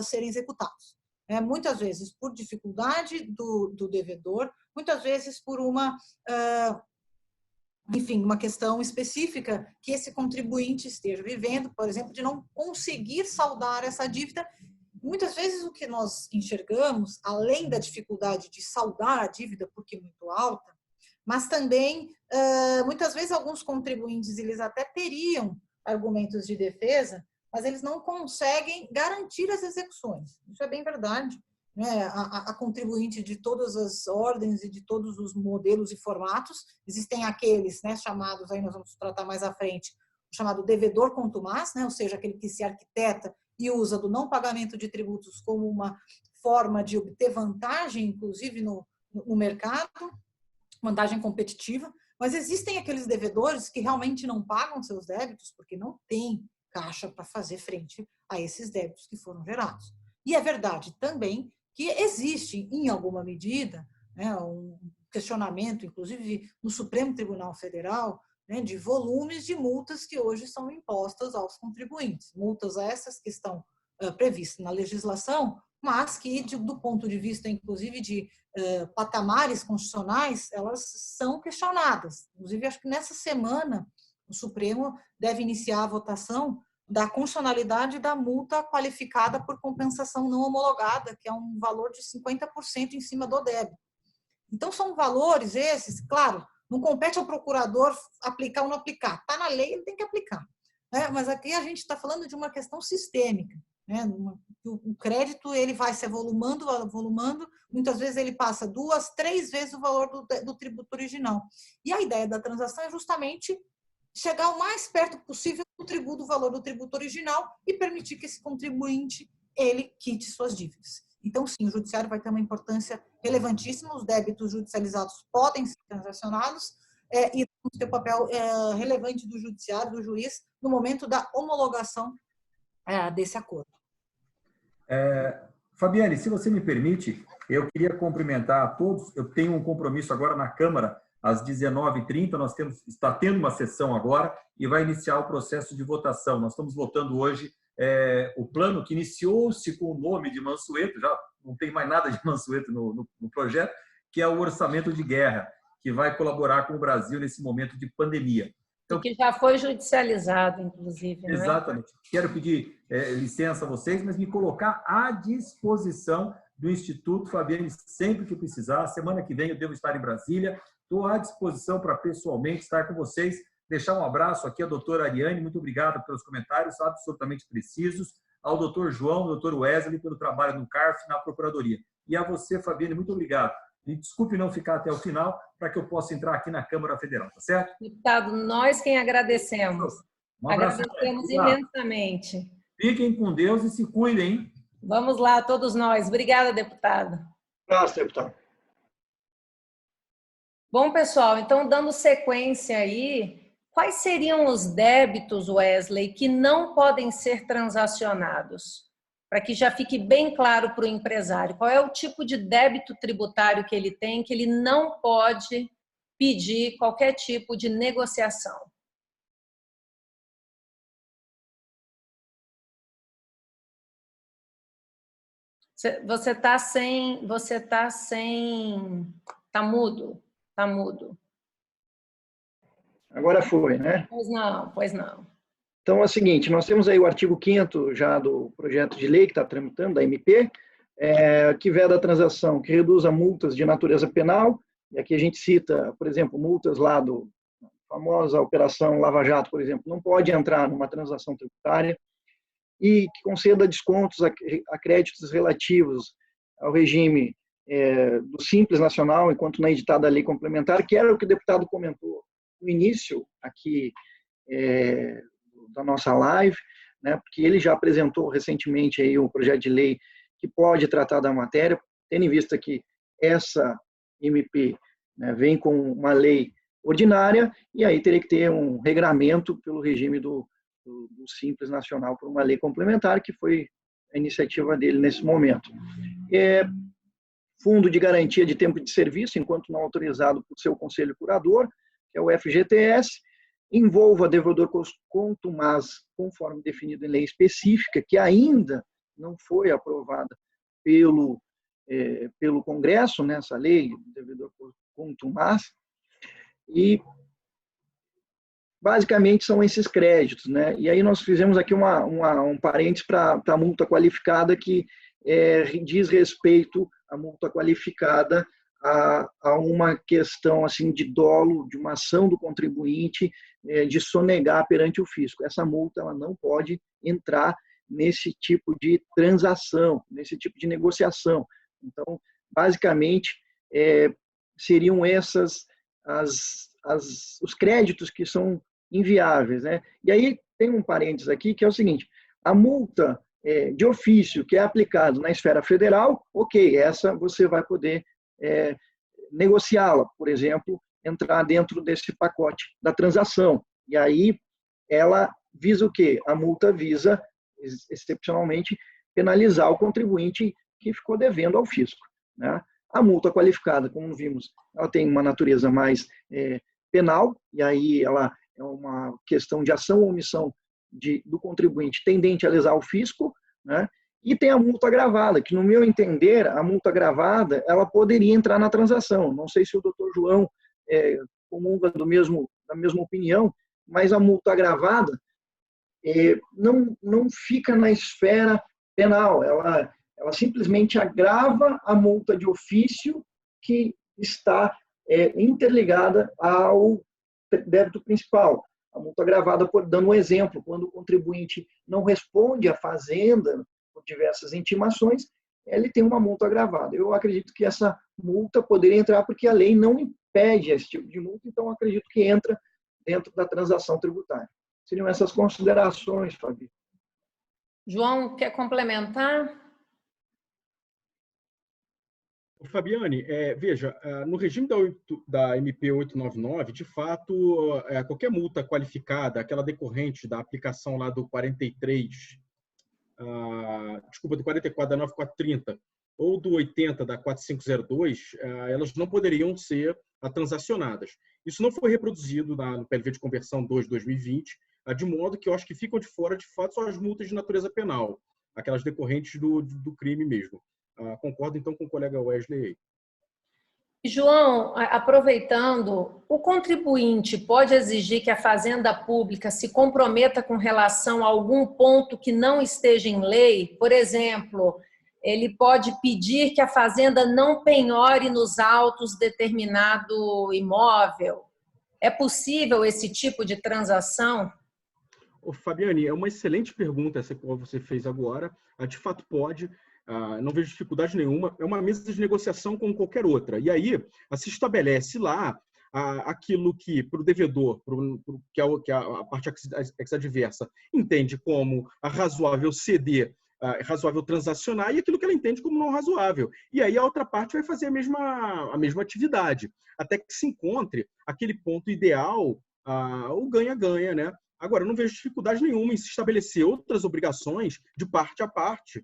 serem executados. Muitas vezes por dificuldade do devedor, muitas vezes por uma questão específica que esse contribuinte esteja vivendo, por exemplo, de não conseguir saldar essa dívida. Muitas vezes o que nós enxergamos, além da dificuldade de saldar a dívida, porque é muito alta, mas também, muitas vezes, alguns contribuintes, eles até teriam argumentos de defesa, mas eles não conseguem garantir as execuções. Isso é bem verdade. A contribuinte de todas as ordens e de todos os modelos e formatos, existem aqueles chamados, aí nós vamos tratar mais à frente, o chamado devedor contumaz, ou seja, aquele que se arquiteta e usa do não pagamento de tributos como uma forma de obter vantagem, inclusive no mercado, vantagem competitiva, mas existem aqueles devedores que realmente não pagam seus débitos porque não têm caixa para fazer frente a esses débitos que foram gerados. E é verdade também que existe, em alguma medida, né, um questionamento, inclusive no Supremo Tribunal Federal, né, de volumes de multas que hoje são impostas aos contribuintes. Multas essas que estão previstas na legislação, mas que, do ponto de vista, inclusive, de patamares constitucionais, elas são questionadas. Inclusive, acho que nessa semana o Supremo deve iniciar a votação da constitucionalidade da multa qualificada por compensação não homologada, que é um valor de 50% em cima do débito. Então, são valores esses, claro, não compete ao procurador aplicar ou não aplicar. Está na lei, ele tem que aplicar. Né? Mas aqui a gente está falando de uma questão sistêmica. Né? O crédito ele vai se avolumando, muitas vezes ele passa 2, 3 vezes o valor do tributo original. E a ideia da transação é justamente chegar o mais perto possível do valor do tributo original e permitir que esse contribuinte ele quite suas dívidas. Então, sim, o judiciário vai ter uma importância relevantíssima, os débitos judicializados podem ser transacionados e temos que ter o papel relevante do judiciário, do juiz, no momento da homologação desse acordo. Fabiane, se você me permite, eu queria cumprimentar a todos. Eu tenho um compromisso agora na Câmara, às 19h30, está tendo uma sessão agora e vai iniciar o processo de votação. Nós estamos votando hoje o plano que iniciou-se com o nome de Mansueto, já não tem mais nada de Mansueto no projeto, que é o orçamento de guerra, que vai colaborar com o Brasil nesse momento de pandemia. Então, que já foi judicializado, inclusive. Não é? Exatamente. Quero pedir licença a vocês, mas me colocar à disposição do Instituto, Fabiane, sempre que precisar. Semana que vem eu devo estar em Brasília. Estou à disposição para pessoalmente estar com vocês. Deixar um abraço aqui à doutora Ariane, muito obrigado pelos comentários absolutamente precisos. Ao doutor João, ao doutor Wesley, pelo trabalho no CARF na Procuradoria. E a você, Fabiane, muito obrigado. Me desculpe não ficar até o final, para que eu possa entrar aqui na Câmara Federal, tá certo? Deputado, nós quem agradecemos. Um abraço. Agradecemos imensamente. Fiquem com Deus e se cuidem, hein? Vamos lá, todos nós. Obrigada, deputado. Obrigado, deputado. Bom, pessoal, então, dando sequência aí, quais seriam os débitos, Wesley, que não podem ser transacionados? Para que já fique bem claro para o empresário. Qual é o tipo de débito tributário que ele não pode pedir qualquer tipo de negociação? Você está mudo. Está mudo. Agora foi, né? Pois não. Então é o seguinte, nós temos aí o artigo 5º já do projeto de lei que está tramitando, da MP, que veda a transação que reduza multas de natureza penal, e aqui a gente cita, por exemplo, multas lá do famosa Operação Lava Jato, por exemplo, não pode entrar numa transação tributária, e que conceda descontos a créditos relativos ao regime do Simples Nacional, enquanto não é editada a lei complementar, que era o que o deputado comentou no início aqui da nossa live, né, porque ele já apresentou recentemente aí um projeto de lei que pode tratar da matéria, tendo em vista que essa MP, né, vem com uma lei ordinária, e aí teria que ter um regramento pelo regime do Simples Nacional por uma lei complementar, que foi a iniciativa dele nesse momento. Fundo de Garantia de Tempo de Serviço, enquanto não autorizado por seu Conselho Curador, que é o FGTS, envolva devedor contumaz, conforme definido em lei específica, que ainda não foi aprovada pelo Congresso, nessa lei, devedor contumaz, e basicamente são esses créditos, né? E aí nós fizemos aqui um parênteses para a multa qualificada, que diz respeito à multa qualificada a uma questão assim de dolo, de uma ação do contribuinte de sonegar perante o fisco. Essa multa ela não pode entrar nesse tipo de transação, nesse tipo de negociação. Então, basicamente, seriam essas os créditos que são inviáveis, né? E aí tem um parênteses aqui que é o seguinte: a multa de ofício que é aplicado na esfera federal, ok, essa você vai poder negociá-la, por exemplo, entrar dentro desse pacote da transação. E aí ela visa o quê? A multa visa, excepcionalmente, penalizar o contribuinte que ficou devendo ao fisco, né? A multa qualificada, como vimos, ela tem uma natureza mais penal, e aí ela é uma questão de ação ou omissão do contribuinte tendente a lesar o fisco, né? E tem a multa agravada, que, no meu entender, a multa agravada ela poderia entrar na transação. Não sei se o doutor João comunga da mesma opinião, mas a multa agravada não fica na esfera penal, ela simplesmente agrava a multa de ofício que está interligada ao débito principal. A multa agravada, dando um exemplo, quando o contribuinte não responde à fazenda por diversas intimações, ele tem uma multa agravada. Eu acredito que essa multa poderia entrar porque a lei não impede esse tipo de multa, então acredito que entra dentro da transação tributária. Seriam essas considerações, Fabi. João, quer complementar? Fabiane, veja, no regime da MP 899, de fato, qualquer multa qualificada, aquela decorrente da aplicação lá do 44 da 9430 ou do 80 da 4502, elas não poderiam ser transacionadas. Isso não foi reproduzido no PLV de Conversão 2 de 2020, de modo que eu acho que ficam de fora, de fato, só as multas de natureza penal, aquelas decorrentes do crime mesmo. Concordo, então, com o colega Wesley. João, aproveitando, o contribuinte pode exigir que a Fazenda Pública se comprometa com relação a algum ponto que não esteja em lei? Por exemplo, ele pode pedir que a Fazenda não penhore nos autos determinado imóvel? É possível esse tipo de transação? Fabiane, é uma excelente pergunta essa que você fez agora. De fato, pode. Não vejo dificuldade nenhuma. É uma mesa de negociação como qualquer outra. E aí se estabelece lá aquilo que, para o devedor, que é a parte ex-adversa, entende como razoável ceder, razoável transacionar, e aquilo que ela entende como não razoável. E aí a outra parte vai fazer a mesma atividade, até que se encontre aquele ponto ideal, o ganha-ganha, né? Agora, não vejo dificuldade nenhuma em se estabelecer outras obrigações de parte a parte,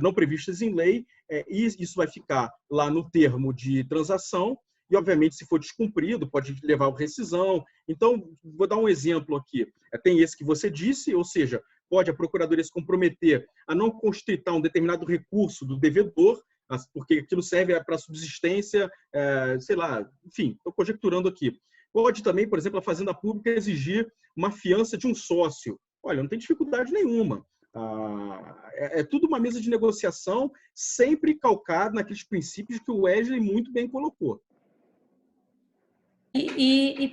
não previstas em lei, e isso vai ficar lá no termo de transação, e, obviamente, se for descumprido, pode levar à rescisão. Então, vou dar um exemplo aqui. Tem esse que você disse, ou seja, pode a Procuradoria se comprometer a não constritar um determinado recurso do devedor, porque aquilo serve para subsistência, sei lá, enfim, estou conjecturando aqui. Pode também, por exemplo, a Fazenda Pública exigir uma fiança de um sócio. Olha, não tem dificuldade nenhuma. É tudo uma mesa de negociação, sempre calcado naqueles princípios que o Wesley muito bem colocou.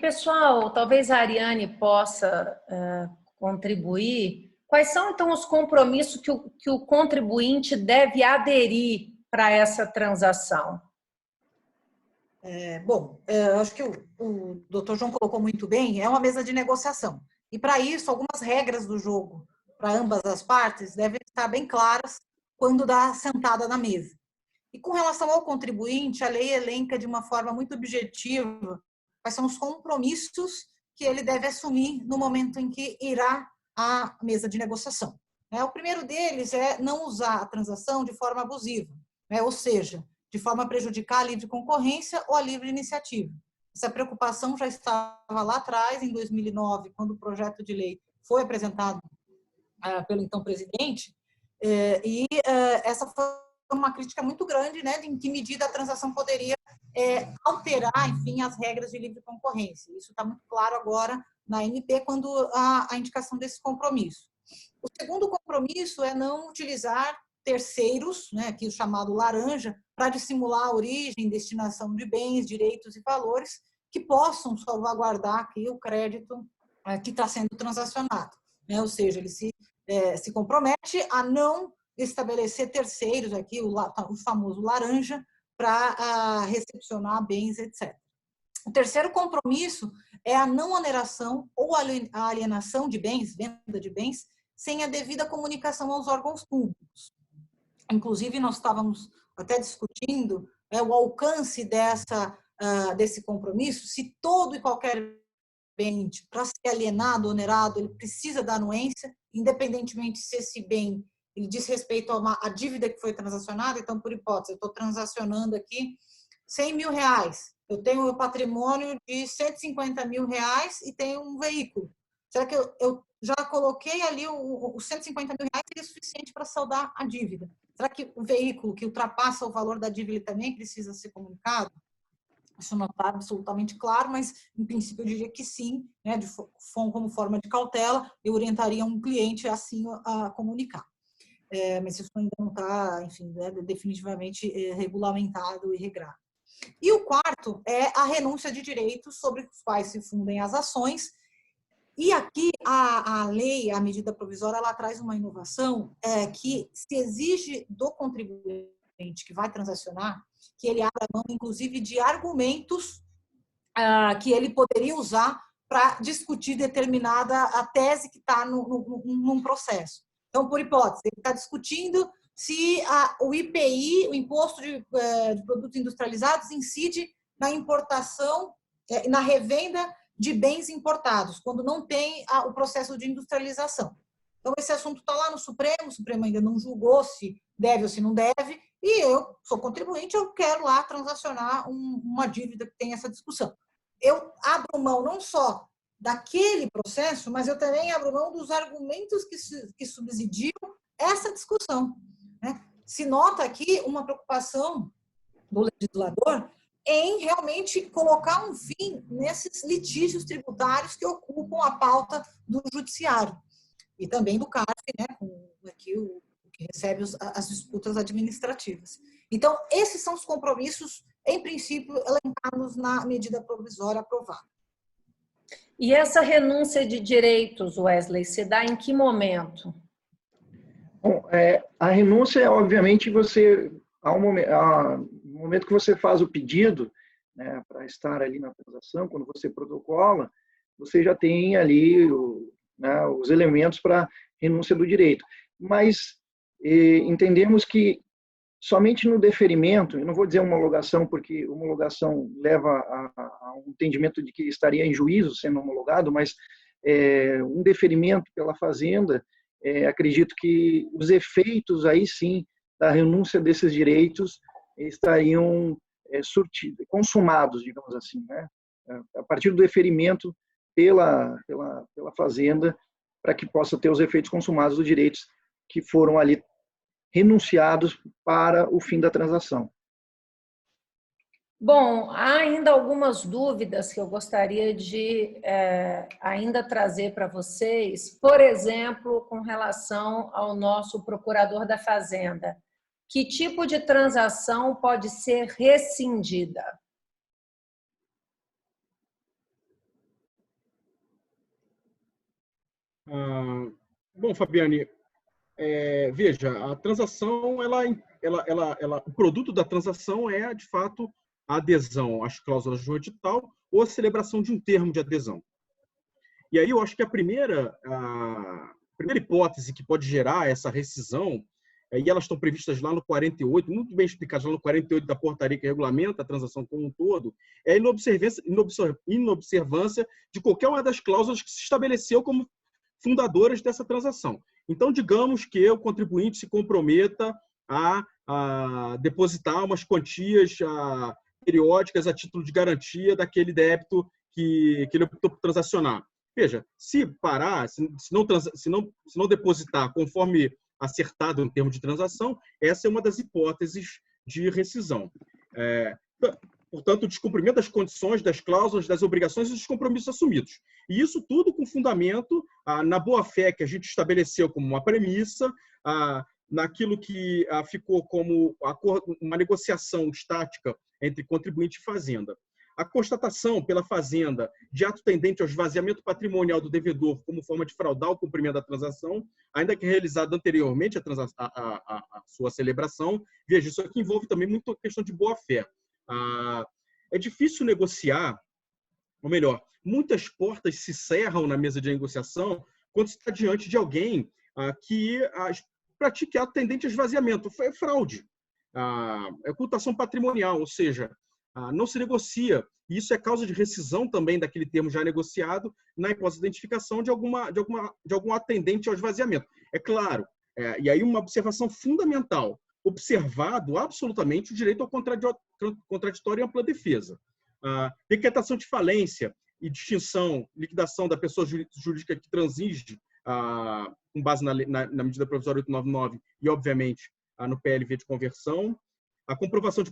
Pessoal, talvez a Ariane possa contribuir. Quais são, então, os compromissos que o contribuinte deve aderir para essa transação? Eu acho que o doutor João colocou muito bem, é uma mesa de negociação. E, para isso, algumas regras do jogo para ambas as partes devem estar bem claras quando dá sentada na mesa. E, com relação ao contribuinte, a lei elenca de uma forma muito objetiva quais são os compromissos que ele deve assumir no momento em que irá à mesa de negociação. O primeiro deles é não usar a transação de forma abusiva, ou seja, de forma a prejudicar a livre concorrência ou a livre iniciativa. Essa preocupação já estava lá atrás, em 2009, quando o projeto de lei foi apresentado pelo então presidente, e essa foi uma crítica muito grande, né, de em que medida a transação poderia alterar, enfim, as regras de livre concorrência. Isso está muito claro agora na MP, quando a indicação desse compromisso. O segundo compromisso é não utilizar terceiros, né, aqui o chamado laranja, para dissimular a origem e destinação de bens, direitos e valores que possam salvaguardar aqui o crédito que está sendo transacionado. Ou seja, ele se compromete a não estabelecer terceiros, aqui o famoso laranja, para recepcionar bens, etc. O terceiro compromisso é a não oneração ou a alienação de bens, venda de bens, sem a devida comunicação aos órgãos públicos. Inclusive, nós estávamos até discutindo o alcance desse compromisso, se todo e qualquer bem, para ser alienado, onerado, ele precisa da anuência, independentemente se esse bem ele diz respeito a dívida que foi transacionada. Então, por hipótese, eu estou transacionando aqui 100 mil reais, eu tenho um patrimônio de 150 mil reais e tenho um veículo. Será que eu já coloquei ali os 150 mil reais seria suficiente para saldar a dívida? Será que o veículo que ultrapassa o valor da dívida também precisa ser comunicado? Isso não está absolutamente claro, mas, em princípio, eu diria que sim, né, como forma de cautela, eu orientaria um cliente assim a comunicar. Mas isso ainda não está, enfim, né, definitivamente regulamentado e regrado. E o quarto é a renúncia de direitos sobre os quais se fundem as ações. E aqui a lei, a medida provisória, ela traz uma inovação que se exige do contribuinte que vai transacionar que ele abra mão, inclusive, de argumentos que ele poderia usar para discutir determinada a tese que está num processo. Então, por hipótese, ele está discutindo se o IPI, o Imposto de Produtos Industrializados, incide na importação, na revenda de bens importados, quando não tem o processo de industrialização. Então, esse assunto está lá no Supremo, o Supremo ainda não julgou se deve ou se não deve, e eu sou contribuinte, eu quero lá transacionar uma dívida que tem essa discussão. Eu abro mão não só daquele processo, mas eu também abro mão dos argumentos que subsidiam essa discussão, né? Se nota aqui uma preocupação do legislador em realmente colocar um fim nesses litígios tributários que ocupam a pauta do judiciário e também do CARF, né, com aqui o que recebe as disputas administrativas. Então, esses são os compromissos, em princípio, elencados na medida provisória aprovada. E essa renúncia de direitos, Wesley, se dá em que momento? Bom, a renúncia, obviamente, no momento que você faz o pedido, né, para estar ali na transação, quando você protocola, você já tem ali os elementos para renúncia do direito. Mas entendemos que somente no deferimento, eu não vou dizer homologação, porque homologação leva a um entendimento de que estaria em juízo sendo homologado, mas um deferimento pela Fazenda, acredito que os efeitos aí sim da renúncia desses direitos estariam consumados, digamos assim, né? A partir do deferimento pela Fazenda, para que possa ter os efeitos consumados dos direitos que foram ali renunciados para o fim da transação. Bom, há ainda algumas dúvidas que eu gostaria de ainda trazer para vocês, por exemplo, com relação ao nosso procurador da Fazenda. Que tipo de transação pode ser rescindida? Bom, Fabiane, veja, a transação, o produto da transação é, de fato, a adesão às cláusulas de edital ou a celebração de um termo de adesão. E aí eu acho que a primeira hipótese que pode gerar essa rescisão, e elas estão previstas lá no 48, muito bem explicadas lá no 48 da portaria que regulamenta a transação como um todo, é a inobservância de qualquer uma das cláusulas que se estabeleceu como fundadoras dessa transação. Então, digamos que o contribuinte se comprometa a depositar umas quantias periódicas a título de garantia daquele débito que ele optou por transacionar. Veja, se parar, se não depositar conforme acertado no termo de transação, essa é uma das hipóteses de rescisão. Portanto, o descumprimento das condições, das cláusulas, das obrigações e dos compromissos assumidos. E isso tudo com fundamento na boa-fé que a gente estabeleceu como uma premissa, naquilo que ficou como uma negociação estática entre contribuinte e Fazenda. A constatação pela Fazenda de ato tendente ao esvaziamento patrimonial do devedor como forma de fraudar o cumprimento da transação, ainda que realizada anteriormente à sua celebração. Veja, isso aqui envolve também muito questão de boa-fé. É difícil negociar, ou melhor, muitas portas se cerram na mesa de negociação quando se está diante de alguém que pratique ato tendente a esvaziamento. É fraude. É ocultação patrimonial, ou seja, não se negocia. E isso é causa de rescisão também daquele termo já negociado na hipótese de identificação de algum ato tendente ao esvaziamento. É claro, e aí uma observação fundamental, observado absolutamente o direito ao contraditório e ampla defesa. Decretação de falência e distinção, liquidação da pessoa jurídica que transige com base na medida provisória 899 e, obviamente, no PLV de conversão. A comprovação de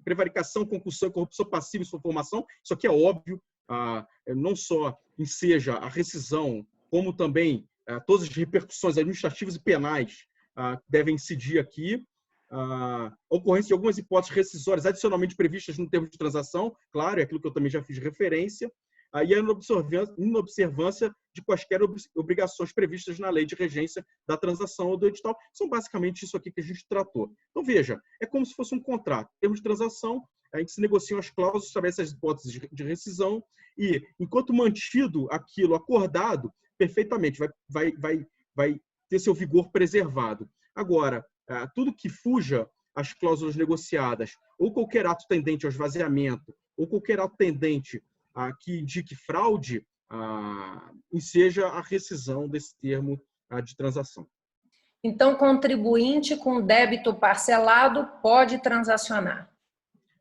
prevaricação, concussão e corrupção passiva em sua formação. Isso aqui é óbvio, não só enseja a rescisão, como também todas as repercussões administrativas e penais devem incidir aqui. A ocorrência de algumas hipóteses rescisórias adicionalmente previstas no termo de transação, claro, é aquilo que eu também já fiz referência, e a inobservância de quaisquer obrigações previstas na lei de regência da transação ou do edital. São basicamente isso aqui que a gente tratou. Então, veja, é como se fosse um contrato. Em termos de transação, a gente se negociam as cláusulas, estabelece as hipóteses de rescisão e, enquanto mantido aquilo acordado, perfeitamente vai ter seu vigor preservado. Agora, tudo que fuja às cláusulas negociadas, ou qualquer ato tendente ao esvaziamento, ou qualquer ato tendente que indique fraude, enseja a rescisão desse termo de transação. Então, contribuinte com débito parcelado pode transacionar?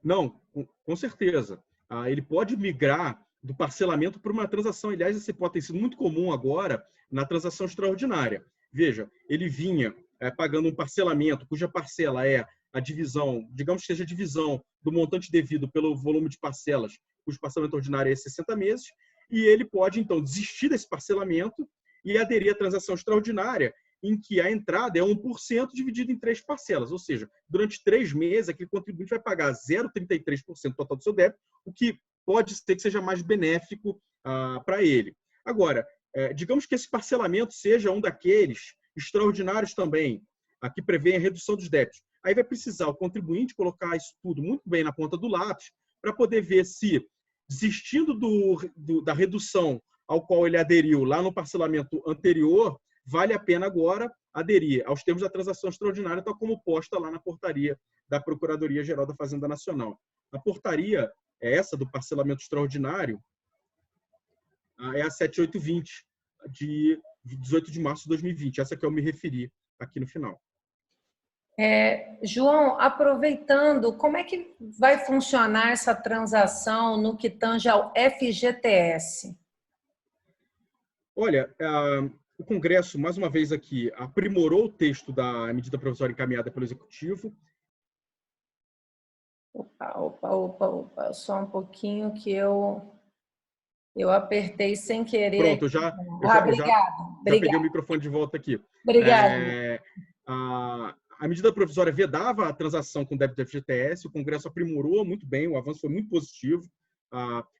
Não, com certeza. Ele pode migrar do parcelamento para uma transação. Aliás, essa hipótese tem sido muito comum agora na transação extraordinária. Veja, ele vinha pagando um parcelamento cuja parcela é a divisão, digamos que seja a divisão do montante devido pelo volume de parcelas, cujo parcelamento ordinário é 60 meses, e ele pode, então, desistir desse parcelamento e aderir à transação extraordinária, em que a entrada é 1% dividido em 3 parcelas, ou seja, durante 3 meses, aquele contribuinte vai pagar 0,33% do total do seu débito, o que pode ser que seja mais benéfico para ele. Agora, digamos que esse parcelamento seja um daqueles extraordinários também, que prevê a redução dos débitos. Aí vai precisar o contribuinte colocar isso tudo muito bem na ponta do lápis para poder ver se, desistindo da redução ao qual ele aderiu lá no parcelamento anterior, vale a pena agora aderir aos termos da transação extraordinária, tal como posta lá na portaria da Procuradoria-Geral da Fazenda Nacional. A portaria é essa do parcelamento extraordinário, é a 7820, de 18 de março de 2020, essa que eu me referi aqui no final. João, aproveitando, como é que vai funcionar essa transação no que tange ao FGTS? Olha, o Congresso, mais uma vez aqui, aprimorou o texto da medida provisória encaminhada pelo Executivo. Opa, só um pouquinho que eu apertei sem querer. Pronto, eu já peguei o microfone de volta aqui. Obrigada. A medida provisória vedava a transação com débito do FGTS, o Congresso aprimorou muito bem, o avanço foi muito positivo,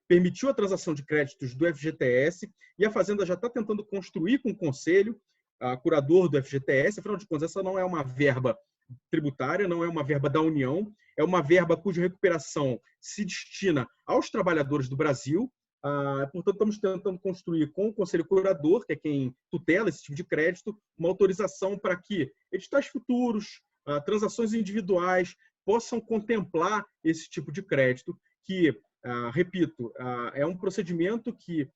permitiu a transação de créditos do FGTS e a Fazenda já está tentando construir com o Conselho curador do FGTS. Afinal de contas, essa não é uma verba tributária, não é uma verba da União, é uma verba cuja recuperação se destina aos trabalhadores do Brasil. Portanto, estamos tentando construir com o Conselho Curador, que é quem tutela esse tipo de crédito, uma autorização para que editais futuros, transações individuais, possam contemplar esse tipo de crédito, que, repito, é um procedimento que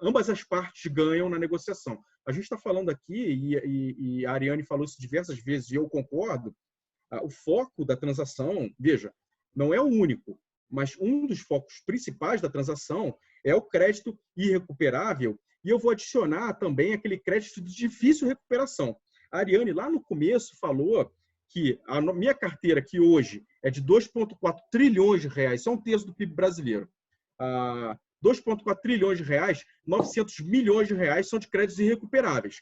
ambas as partes ganham na negociação. A gente está falando aqui, e a Ariane falou isso diversas vezes, e eu concordo, o foco da transação, veja, não é o único, mas um dos focos principais da transação é o crédito irrecuperável, e eu vou adicionar também aquele crédito de difícil recuperação. A Ariane, lá no começo, falou que a minha carteira, que hoje é de 2,4 trilhões de reais, isso é um terço do PIB brasileiro, 2,4 trilhões de reais, 900 milhões de reais são de créditos irrecuperáveis.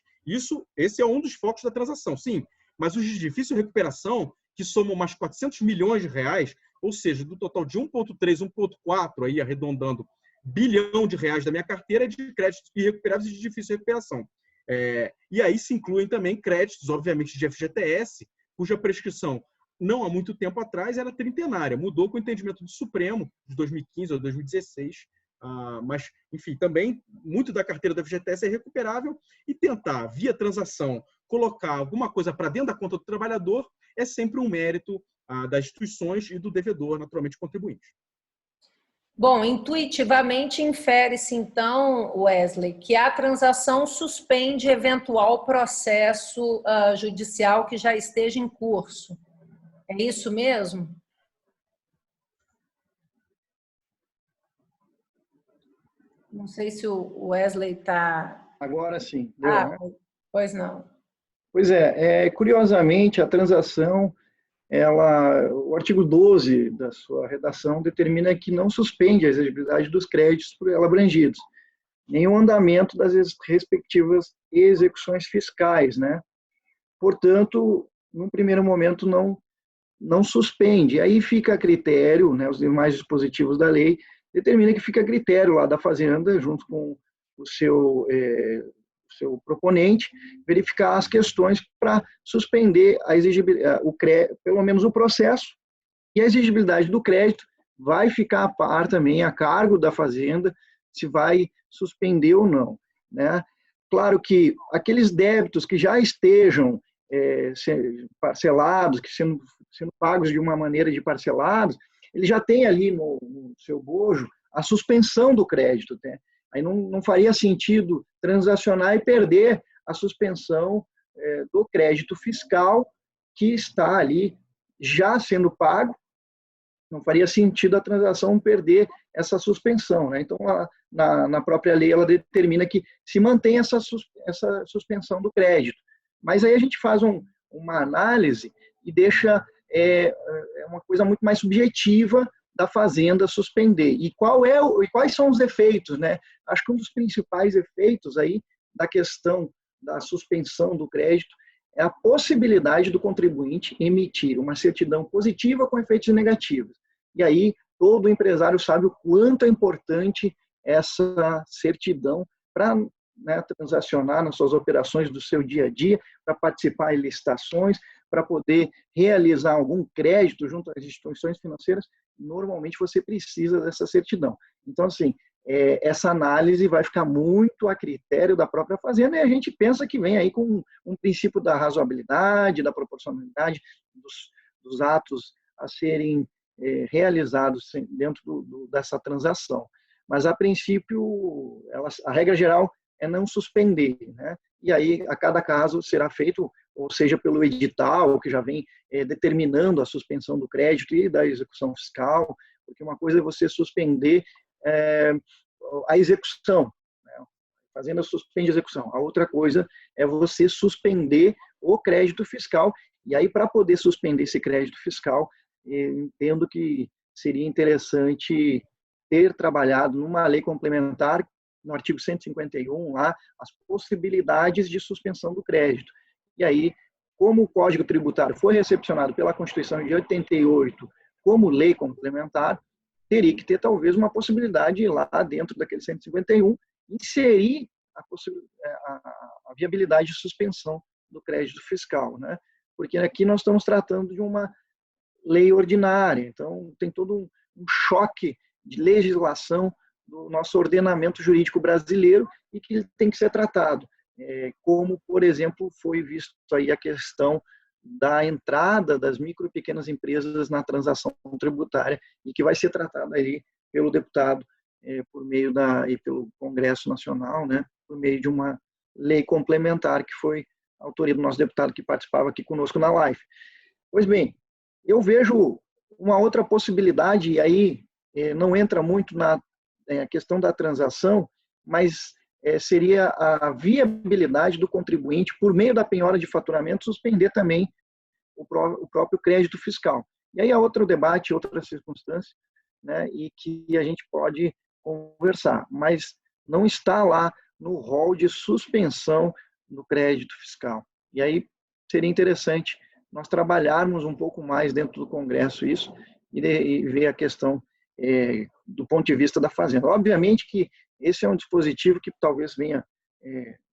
Esse é um dos focos da transação, sim, mas os de difícil recuperação, que somam mais 400 milhões de reais, ou seja, do total de 1,3, 1,4, aí arredondando, bilhão de reais da minha carteira é de créditos irrecuperáveis e de difícil recuperação. E aí se incluem também créditos, obviamente, de FGTS, cuja prescrição, não há muito tempo atrás, era trintenária. Mudou com o entendimento do Supremo, de 2015 ou 2016. Mas, enfim, também, muito da carteira da FGTS é recuperável, e tentar, via transação colocar alguma coisa para dentro da conta do trabalhador é sempre um mérito das instituições e do devedor, naturalmente, contribuinte. Bom, intuitivamente infere-se, então, Wesley, que a transação suspende eventual processo judicial que já esteja em curso. É isso mesmo? Não sei se o Wesley está... Agora sim. Deu, né? Pois não. Pois curiosamente, a transação, o artigo 12 da sua redação determina que não suspende a exigibilidade dos créditos por ela abrangidos, nem o andamento das respectivas execuções fiscais, né? Portanto, num primeiro momento, não suspende. Aí fica a critério, né, os demais dispositivos da lei determina que fica a critério lá da Fazenda, junto com o seu proponente, verificar as questões para suspender a exigibilidade, pelo menos o processo, e a exigibilidade do crédito vai ficar a par também, a cargo da Fazenda, se vai suspender ou não, né? Claro que aqueles débitos que já estejam parcelados, que sendo pagos de uma maneira de parcelados, ele já tem ali no seu bojo a suspensão do crédito, né? Aí não faria sentido transacionar e perder a suspensão do crédito fiscal que está ali já sendo pago. Não faria sentido a transação perder essa suspensão, né? Então, na própria lei, ela determina que se mantém essa suspensão do crédito. Mas aí a gente faz uma análise e deixa uma coisa muito mais subjetiva da Fazenda suspender. E quais são os efeitos, né? Acho que um dos principais efeitos aí da questão da suspensão do crédito é a possibilidade do contribuinte emitir uma certidão positiva com efeitos negativos. E aí todo empresário sabe o quanto é importante essa certidão para, né, transacionar nas suas operações do seu dia a dia, para participar em licitações, para poder realizar algum crédito junto às instituições financeiras. Normalmente você precisa dessa certidão. Então, assim, essa análise vai ficar muito a critério da própria Fazenda, e a gente pensa que vem aí com um princípio da razoabilidade, da proporcionalidade dos atos a serem realizados dentro dessa transação. Mas, a princípio, a regra geral é não suspender, né? E aí, a cada caso, será feito, ou seja, pelo edital, que já vem determinando a suspensão do crédito e da execução fiscal, porque uma coisa é você suspender a execução, né? A Fazenda suspende a execução. A outra coisa é você suspender o crédito fiscal. E aí, para poder suspender esse crédito fiscal, entendo que seria interessante ter trabalhado numa lei complementar, no artigo 151, lá, as possibilidades de suspensão do crédito. E aí, como o Código Tributário foi recepcionado pela Constituição de 88 como lei complementar, teria que ter talvez uma possibilidade lá dentro daquele 151, inserir a viabilidade de suspensão do crédito fiscal, né? Porque aqui nós estamos tratando de uma lei ordinária, então tem todo um choque de legislação do nosso ordenamento jurídico brasileiro e que tem que ser tratado. Como, por exemplo, foi visto aí a questão da entrada das micro e pequenas empresas na transação tributária e que vai ser tratada aí pelo deputado por meio e pelo Congresso Nacional, né, por meio de uma lei complementar que foi a autoria do nosso deputado que participava aqui conosco na live. Pois bem, eu vejo uma outra possibilidade, e aí não entra muito na questão da transação, mas seria a viabilidade do contribuinte, por meio da penhora de faturamento, suspender também o próprio crédito fiscal. E aí há outro debate, outra circunstância, né, e que a gente pode conversar, mas não está lá no rol de suspensão do crédito fiscal. E aí seria interessante nós trabalharmos um pouco mais dentro do Congresso isso e ver a questão do ponto de vista da Fazenda. Obviamente que esse é um dispositivo que talvez venha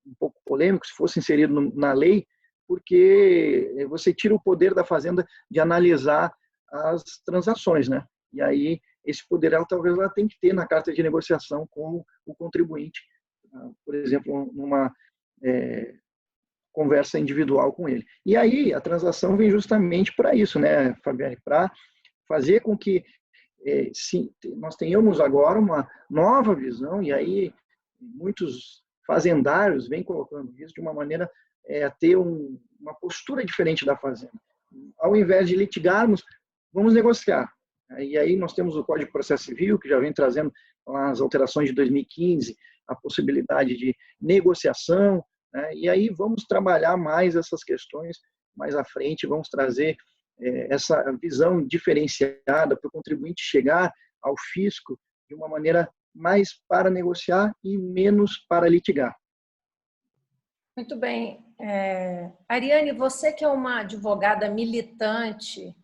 um pouco polêmico se fosse inserido na lei, porque você tira o poder da Fazenda de analisar as transações, né? E aí esse poder talvez ela tem que ter na carta de negociação com o contribuinte, por exemplo, numa conversa individual com ele. E aí a transação vem justamente para isso, né, Fabiane? Para fazer com que nós tenhamos agora uma nova visão, e aí muitos fazendários vêm colocando isso de uma maneira a ter uma postura diferente da fazenda. Ao invés de litigarmos, vamos negociar. E aí nós temos o Código de Processo Civil, que já vem trazendo as alterações de 2015, a possibilidade de negociação, né? E aí vamos trabalhar mais essas questões mais à frente, vamos trazer essa visão diferenciada para o contribuinte chegar ao fisco de uma maneira mais para negociar e menos para litigar. Muito bem. Ariane, você que é uma advogada militante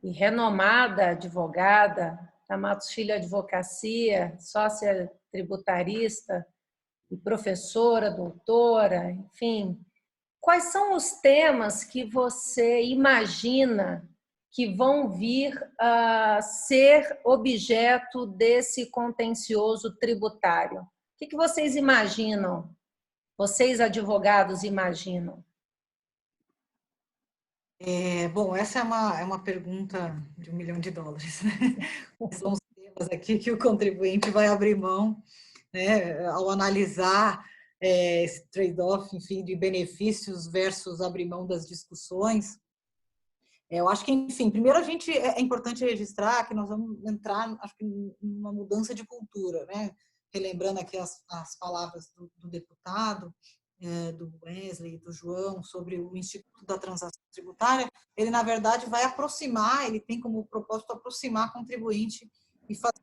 e renomada advogada da Matos Filho Advocacia, sócia tributarista e professora, doutora, enfim, quais são os temas que você imagina que vão vir a ser objeto desse contencioso tributário? O que vocês imaginam? Vocês, advogados, imaginam? Bom, essa é uma pergunta de $1 milhão, né? São os temas aqui que o contribuinte vai abrir mão, né, ao analisar esse trade-off, enfim, de benefícios versus abrir mão das discussões. Eu acho que, enfim, primeiro é importante registrar que nós vamos entrar, acho que, numa mudança de cultura, né? Relembrando aqui as palavras do deputado, do Wesley, do João, sobre o Instituto da Transação Tributária, ele, na verdade, vai aproximar, ele tem como propósito aproximar contribuinte e fazer.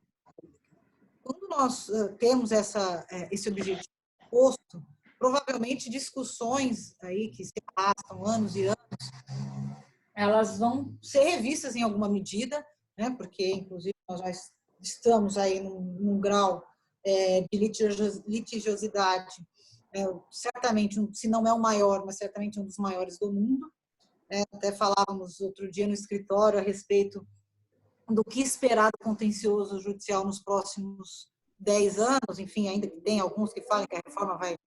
Quando nós temos esse objetivo posto, provavelmente discussões aí que se arrastam anos e anos, elas vão ser revistas em alguma medida, né? Porque, inclusive, nós já estamos aí num grau de litigiosidade, certamente, se não é o maior, mas certamente um dos maiores do mundo. Até falávamos outro dia no escritório a respeito do que esperar do contencioso judicial nos próximos 10 anos, enfim, ainda que tem alguns que falem que a reforma vai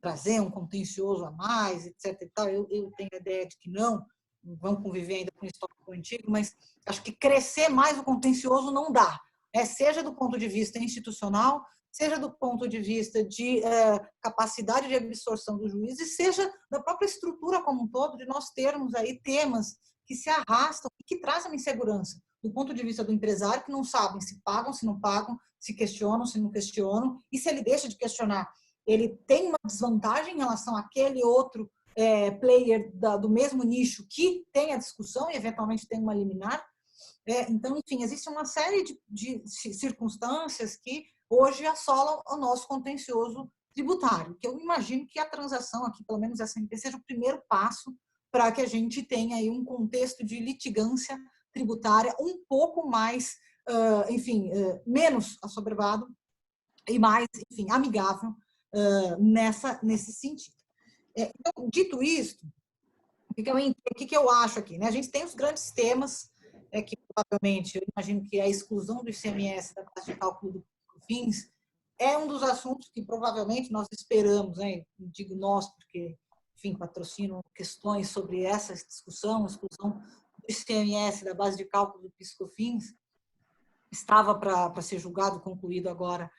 trazer um contencioso a mais, etc. E tal. Eu tenho a ideia de que não, vamos conviver ainda com o histórico antigo, mas acho que crescer mais o contencioso não dá, seja do ponto de vista institucional, seja do ponto de vista de capacidade de absorção do juiz, e seja da própria estrutura como um todo, de nós termos aí temas que se arrastam e que trazem uma insegurança, do ponto de vista do empresário, que não sabem se pagam, se não pagam, se questionam, se não questionam, e se ele deixa de questionar, ele tem uma desvantagem em relação àquele outro player do mesmo nicho que tem a discussão e eventualmente tem uma liminar. Então, enfim, existe uma série de circunstâncias que hoje assolam o nosso contencioso tributário, que eu imagino que a transação aqui, pelo menos essa MP, seja o primeiro passo para que a gente tenha aí um contexto de litigância tributária um pouco mais, menos assoberbado e mais, enfim, amigável nesse sentido. Então, dito isto, o que eu acho aqui? Né? A gente tem os grandes temas que provavelmente, eu imagino que a exclusão do ICMS da base de cálculo do FINS é um dos assuntos que provavelmente nós esperamos, né? Digo nós, porque, enfim, patrocino questões sobre essa discussão, a exclusão do ICMS da base de cálculo do PIS/COFINS, estava para ser julgado, concluído agora,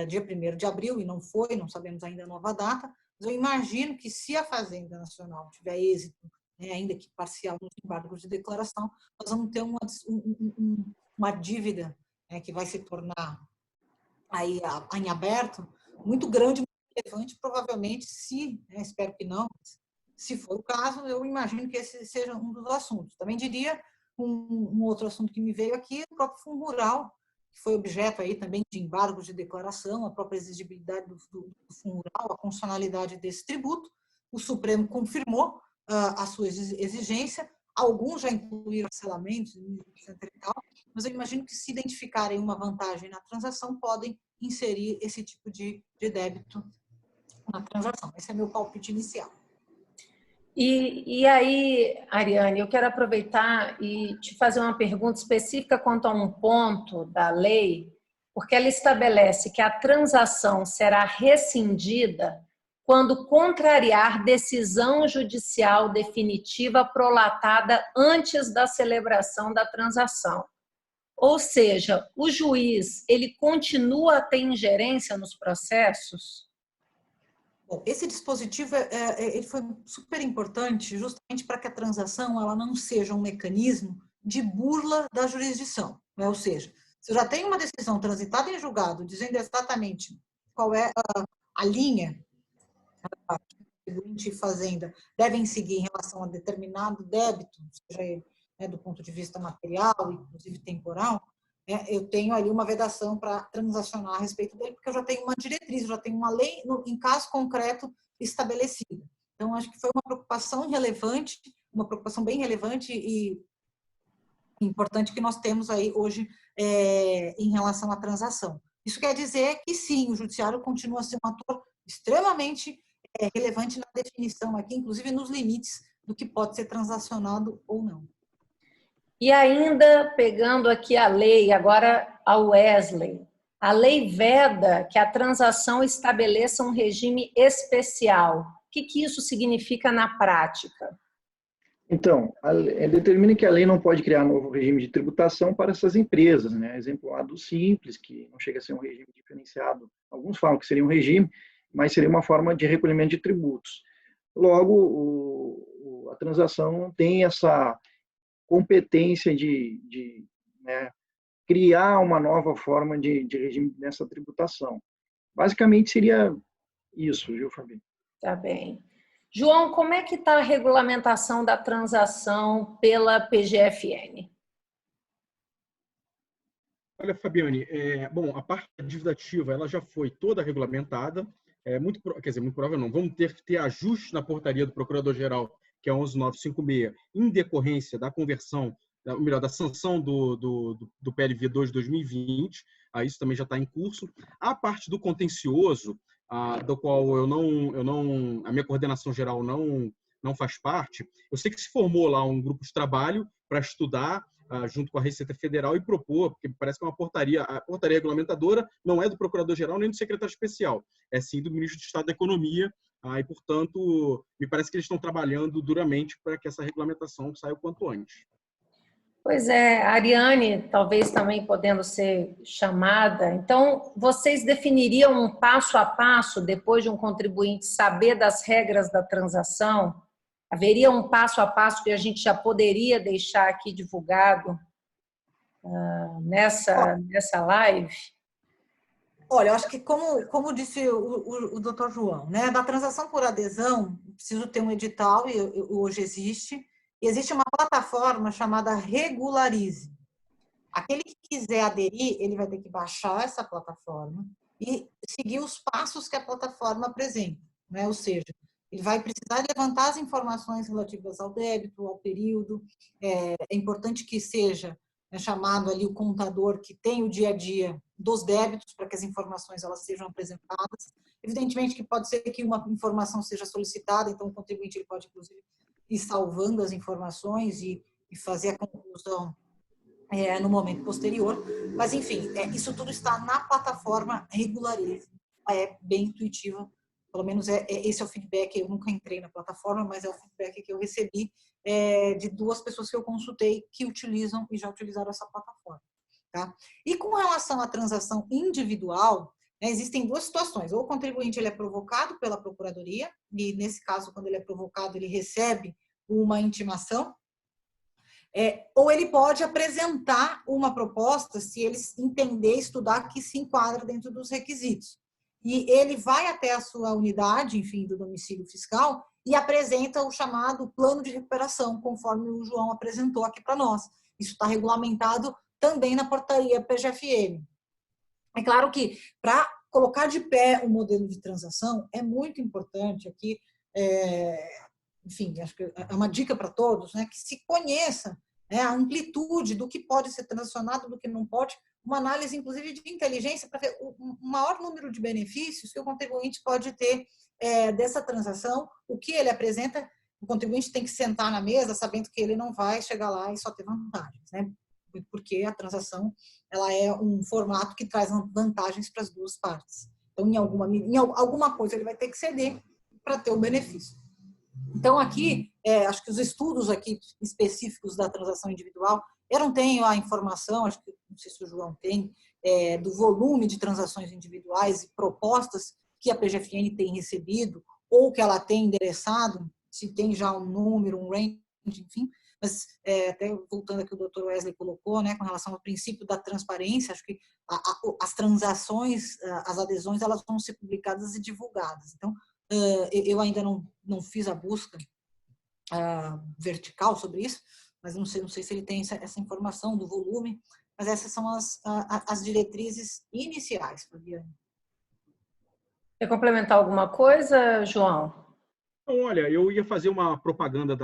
dia 1º de abril, e não foi, não sabemos ainda a nova data, mas eu imagino que se a Fazenda Nacional tiver êxito, ainda que parcial, nos embargos de declaração, nós vamos ter uma dívida que vai se tornar aí em aberto, muito grande, muito relevante, provavelmente, espero que não, se for o caso, eu imagino que esse seja um dos assuntos. Também diria um outro assunto que me veio aqui, o próprio Fundo Rural, que foi objeto aí também de embargos de declaração, a própria exigibilidade do Fundo Rural, a constitucionalidade desse tributo. O Supremo confirmou a sua exigência, alguns já incluíram parcelamentos, mas eu imagino que, se identificarem uma vantagem na transação, podem inserir esse tipo de débito na transação. Esse é meu palpite inicial. E aí, Ariane, eu quero aproveitar e te fazer uma pergunta específica quanto a um ponto da lei, porque ela estabelece que a transação será rescindida quando contrariar decisão judicial definitiva prolatada antes da celebração da transação. Ou seja, o juiz, ele continua a ter ingerência nos processos? Bom, esse dispositivo ele foi super importante justamente para que a transação ela não seja um mecanismo de burla da jurisdição, né? Ou seja, se eu já tenho uma decisão transitada em julgado dizendo exatamente qual é a linha que o contribuinte e fazenda devem seguir em relação a determinado débito, seja ele, né, do ponto de vista material, inclusive temporal, eu tenho ali uma vedação para transacionar a respeito dele, porque eu já tenho uma diretriz, eu já tenho uma lei, em caso concreto, estabelecida. Então, acho que foi uma preocupação relevante, uma preocupação bem relevante e importante que nós temos aí hoje em relação à transação. Isso quer dizer que, sim, o judiciário continua a ser um ator extremamente relevante na definição aqui, inclusive nos limites do que pode ser transacionado ou não. E ainda, pegando aqui a lei, agora a Wesley, a lei veda que a transação estabeleça um regime especial. O que isso significa na prática? Então, determina que a lei não pode criar novo regime de tributação para essas empresas, né? Exemplo A do Simples, que não chega a ser um regime diferenciado. Alguns falam que seria um regime, mas seria uma forma de recolhimento de tributos. Logo, a transação tem essa competência de né, criar uma nova forma de regime nessa tributação. Basicamente seria isso, viu, Fabi? Tá bem. João, como é que está a regulamentação da transação pela PGFN? Olha, Fabiane, bom, a parte da dívida ativa ela já foi toda regulamentada, muito provável não, vamos ter que ter ajuste na portaria do Procurador-Geral, que é 11956, em decorrência da conversão, ou melhor, da sanção do PLV 2 de 2020, isso também já está em curso. A parte do contencioso, do qual a minha coordenação geral não faz parte, eu sei que se formou lá um grupo de trabalho para estudar, junto com a Receita Federal, e propor, porque parece que é uma portaria, a portaria regulamentadora não é do Procurador-Geral nem do Secretário Especial, é sim do Ministro de Estado da Economia, e, portanto, me parece que eles estão trabalhando duramente para que essa regulamentação saia o quanto antes. Pois é, a Ariane, talvez também podendo ser chamada. Então, vocês definiriam um passo a passo, depois de um contribuinte saber das regras da transação? Haveria um passo a passo que a gente já poderia deixar aqui divulgado nessa live? Olha, eu acho que, como disse o doutor João, né, da transação por adesão, preciso ter um edital, e hoje existe, e existe uma plataforma chamada Regularize. Aquele que quiser aderir, ele vai ter que baixar essa plataforma e seguir os passos que a plataforma apresenta, né? Ou seja, ele vai precisar levantar as informações relativas ao débito, ao período. É importante que seja chamado ali o contador que tem o dia a dia dos débitos para que as informações elas sejam apresentadas. Evidentemente que pode ser que uma informação seja solicitada, então o contribuinte ele pode, inclusive, ir salvando as informações e fazer a conclusão no momento posterior. Mas, enfim, isso tudo está na plataforma Regularize. É bem intuitiva, pelo menos esse é o feedback. Eu nunca entrei na plataforma, mas é o feedback que eu recebi de duas pessoas que eu consultei que utilizam e já utilizaram essa plataforma. Tá? E com relação à transação individual, existem duas situações. Ou o contribuinte ele é provocado pela Procuradoria, e nesse caso, quando ele é provocado, ele recebe uma intimação, ou ele pode apresentar uma proposta, se ele entender, estudar, que se enquadra dentro dos requisitos. E ele vai até a sua unidade, enfim, do domicílio fiscal, e apresenta o chamado plano de recuperação, conforme o João apresentou aqui para nós. Isso está regulamentado também na portaria PGFN. É claro que, para colocar de pé o modelo de transação, é muito importante aqui, enfim, acho que é uma dica para todos, né, que se conheça a amplitude do que pode ser transacionado, do que não pode, uma análise, inclusive, de inteligência para ver o maior número de benefícios que o contribuinte pode ter dessa transação, o que ele apresenta. O contribuinte tem que sentar na mesa sabendo que ele não vai chegar lá e só ter vantagens, né? Porque a transação ela é um formato que traz vantagens para as duas partes. Então, em alguma coisa ele vai ter que ceder, para ter o benefício. Então, aqui, acho que os estudos aqui específicos da transação individual, eu não tenho a informação, acho que não sei se o João tem, do volume de transações individuais e propostas que a PGFN tem recebido ou que ela tem endereçado, se tem já um número, um range, enfim. Mas, até voltando aqui, o Dr. Wesley colocou, né, com relação ao princípio da transparência, acho que as transações, as adesões, elas vão ser publicadas e divulgadas. Então, eu ainda não fiz a busca vertical sobre isso, mas não sei se ele tem essa informação do volume, mas essas são as diretrizes iniciais, Fabiane. Quer complementar alguma coisa, João? Então, olha, eu ia fazer uma propaganda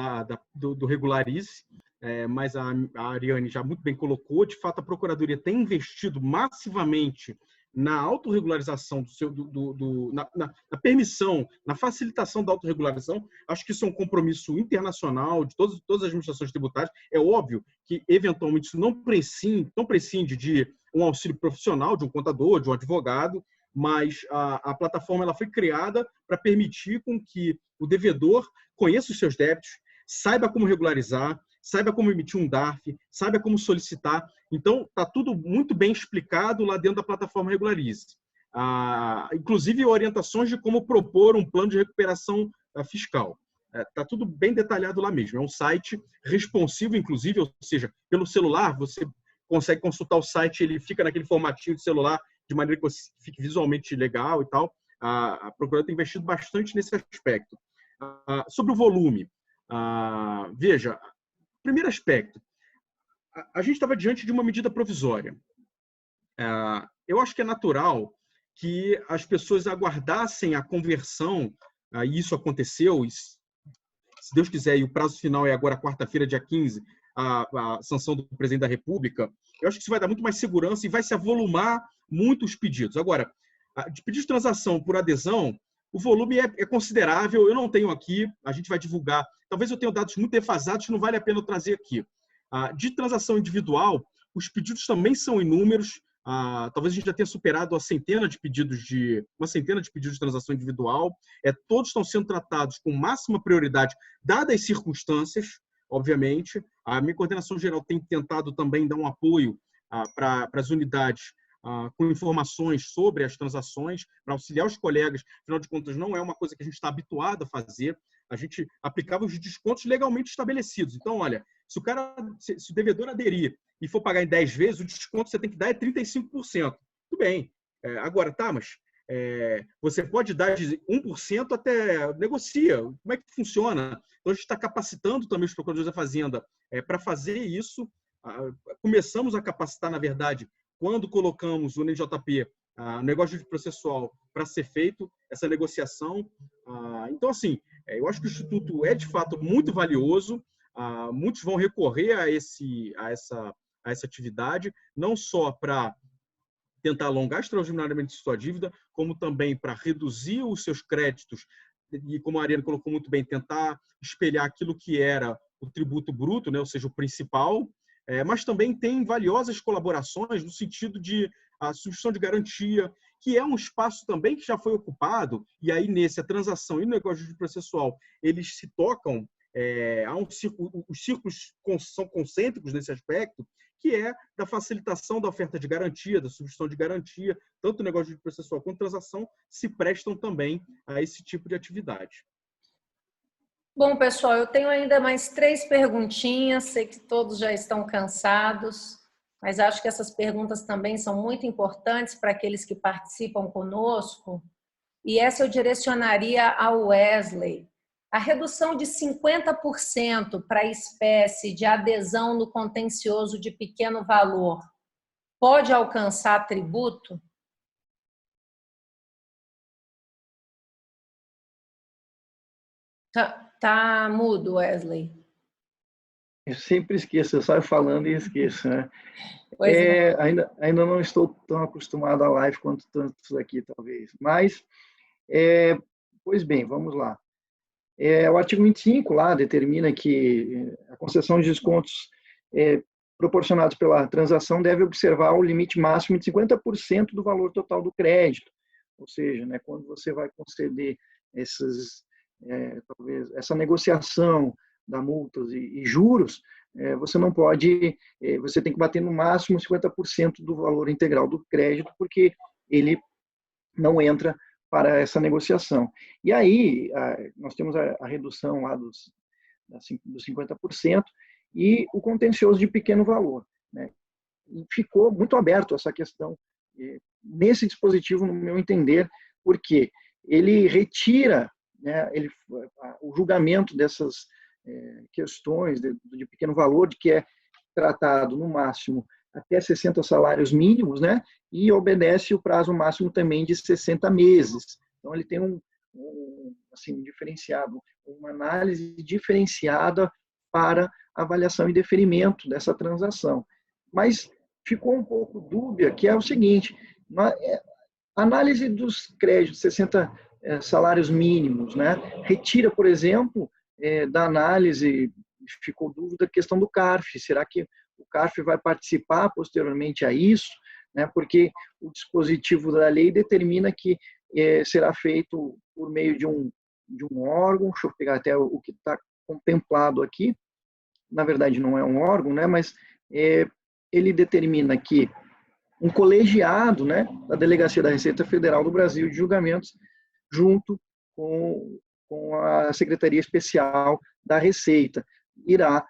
do Regularize, mas a Ariane já muito bem colocou. De fato, a Procuradoria tem investido massivamente na autorregularização na permissão, na facilitação da autorregularização. Acho que isso é um compromisso internacional de todas as administrações tributárias. É óbvio que, eventualmente, isso não prescinde de um auxílio profissional, de um contador, de um advogado, mas a plataforma ela foi criada para permitir com que o devedor conheça os seus débitos, saiba como regularizar, saiba como emitir um DARF, saiba como solicitar. Então, está tudo muito bem explicado lá dentro da plataforma Regularize. Inclusive, orientações de como propor um plano de recuperação fiscal. Está tudo bem detalhado lá mesmo. É um site responsivo, inclusive, ou seja, pelo celular, você consegue consultar o site, ele fica naquele formatinho de celular, de maneira que você fique visualmente legal e tal. A Procuradoria tem investido bastante nesse aspecto. Sobre o volume, veja, primeiro aspecto, a gente estava diante de uma medida provisória. Eu acho que é natural que as pessoas aguardassem a conversão, e isso aconteceu, e, se Deus quiser, e o prazo final é agora quarta-feira, dia 15, a sanção do presidente da República. Eu acho que isso vai dar muito mais segurança e vai se avolumar muito os pedidos. Agora, de pedido de transação por adesão, o volume é considerável. Eu não tenho aqui, a gente vai divulgar. Talvez eu tenha dados muito defasados que não vale a pena eu trazer aqui. De transação individual, os pedidos também são inúmeros. Talvez a gente já tenha superado uma centena de pedidos de transação individual. Todos estão sendo tratados com máxima prioridade, dadas as circunstâncias, obviamente. A minha coordenação geral tem tentado também dar um apoio para as unidades com informações sobre as transações, para auxiliar os colegas. Afinal de contas, não é uma coisa que a gente está habituado a fazer. A gente aplicava os descontos legalmente estabelecidos. Então, olha, se o devedor aderir e for pagar em 10 vezes, o desconto que você tem que dar é 35%. Tudo bem. Agora, mas você pode dar de 1% até negocia. Como é que funciona? Então, a gente está capacitando também os procuradores da Fazenda para fazer isso. Começamos a capacitar, na verdade, quando colocamos o NJP, o negócio processual, para ser feito essa negociação. Então, assim, eu acho que o Instituto é, de fato, muito valioso. Muitos vão recorrer a essa atividade, não só para tentar alongar extraordinariamente sua dívida, como também para reduzir os seus créditos e, como a Ariane colocou muito bem, tentar espelhar aquilo que era o tributo bruto, né, ou seja, o principal, mas também tem valiosas colaborações no sentido de a substituição de garantia, que é um espaço também que já foi ocupado, e aí a transação e o negócio processual, eles se tocam, os círculos são concêntricos nesse aspecto, que é da facilitação da oferta de garantia, da substituição de garantia, tanto o negócio processual quanto a transação se prestam também a esse tipo de atividade. Bom, pessoal, eu tenho ainda mais 3 perguntinhas, sei que todos já estão cansados, mas acho que essas perguntas também são muito importantes para aqueles que participam conosco. E essa eu direcionaria ao Wesley. A redução de 50% para a espécie de adesão no contencioso de pequeno valor pode alcançar tributo? Tá mudo, Wesley. Eu sempre esqueço, eu saio falando e esqueço, né? Ainda não estou tão acostumado à live quanto tantos aqui, talvez. Mas, pois bem, vamos lá. O artigo 25 lá determina que a concessão de descontos proporcionados pela transação deve observar o limite máximo de 50% do valor total do crédito. Ou seja, né, quando você vai conceder esses talvez, essa negociação da multas e juros, você não pode, você tem que bater no máximo 50% do valor integral do crédito, porque ele não entra para essa negociação. E aí, nós temos a redução lá dos 50% e o contencioso de pequeno valor, né? E ficou muito aberto essa questão nesse dispositivo, no meu entender, porque ele retira, né, o julgamento dessas questões de pequeno valor, de que é tratado no máximo até 60 salários mínimos, né, e obedece o prazo máximo também de 60 meses. Então, ele tem assim, diferenciado, uma análise diferenciada para avaliação e deferimento dessa transação. Mas ficou um pouco dúbia, que é o seguinte: a análise dos créditos, 60 salários mínimos, né, retira, por exemplo, da análise, ficou dúvida a questão do CARF. Será que o CARF vai participar posteriormente a isso? Né, porque o dispositivo da lei determina que será feito por meio de um órgão. Deixa eu pegar até o que está contemplado aqui. Na verdade, não é um órgão, né, mas ele determina que um colegiado, né, da Delegacia da Receita Federal do Brasil de Julgamentos, junto com a Secretaria Especial da Receita, irá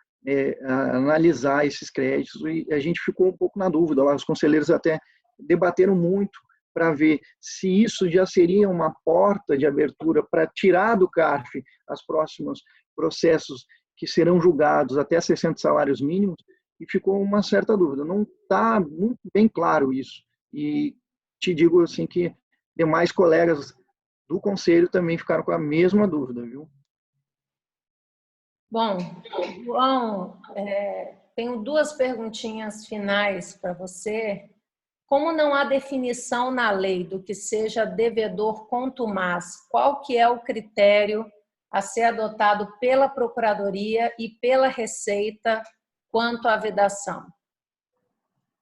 analisar esses créditos. E a gente ficou um pouco na dúvida, lá os conselheiros até debateram muito para ver se isso já seria uma porta de abertura para tirar do CARF os próximos processos que serão julgados até 60 salários mínimos, e ficou uma certa dúvida. Não está muito bem claro isso. E te digo assim que demais colegas do Conselho também ficaram com a mesma dúvida, viu? Bom, João, tenho duas perguntinhas finais para você. Como não há definição na lei do que seja devedor contumaz, qual que é o critério a ser adotado pela Procuradoria e pela Receita quanto à vedação?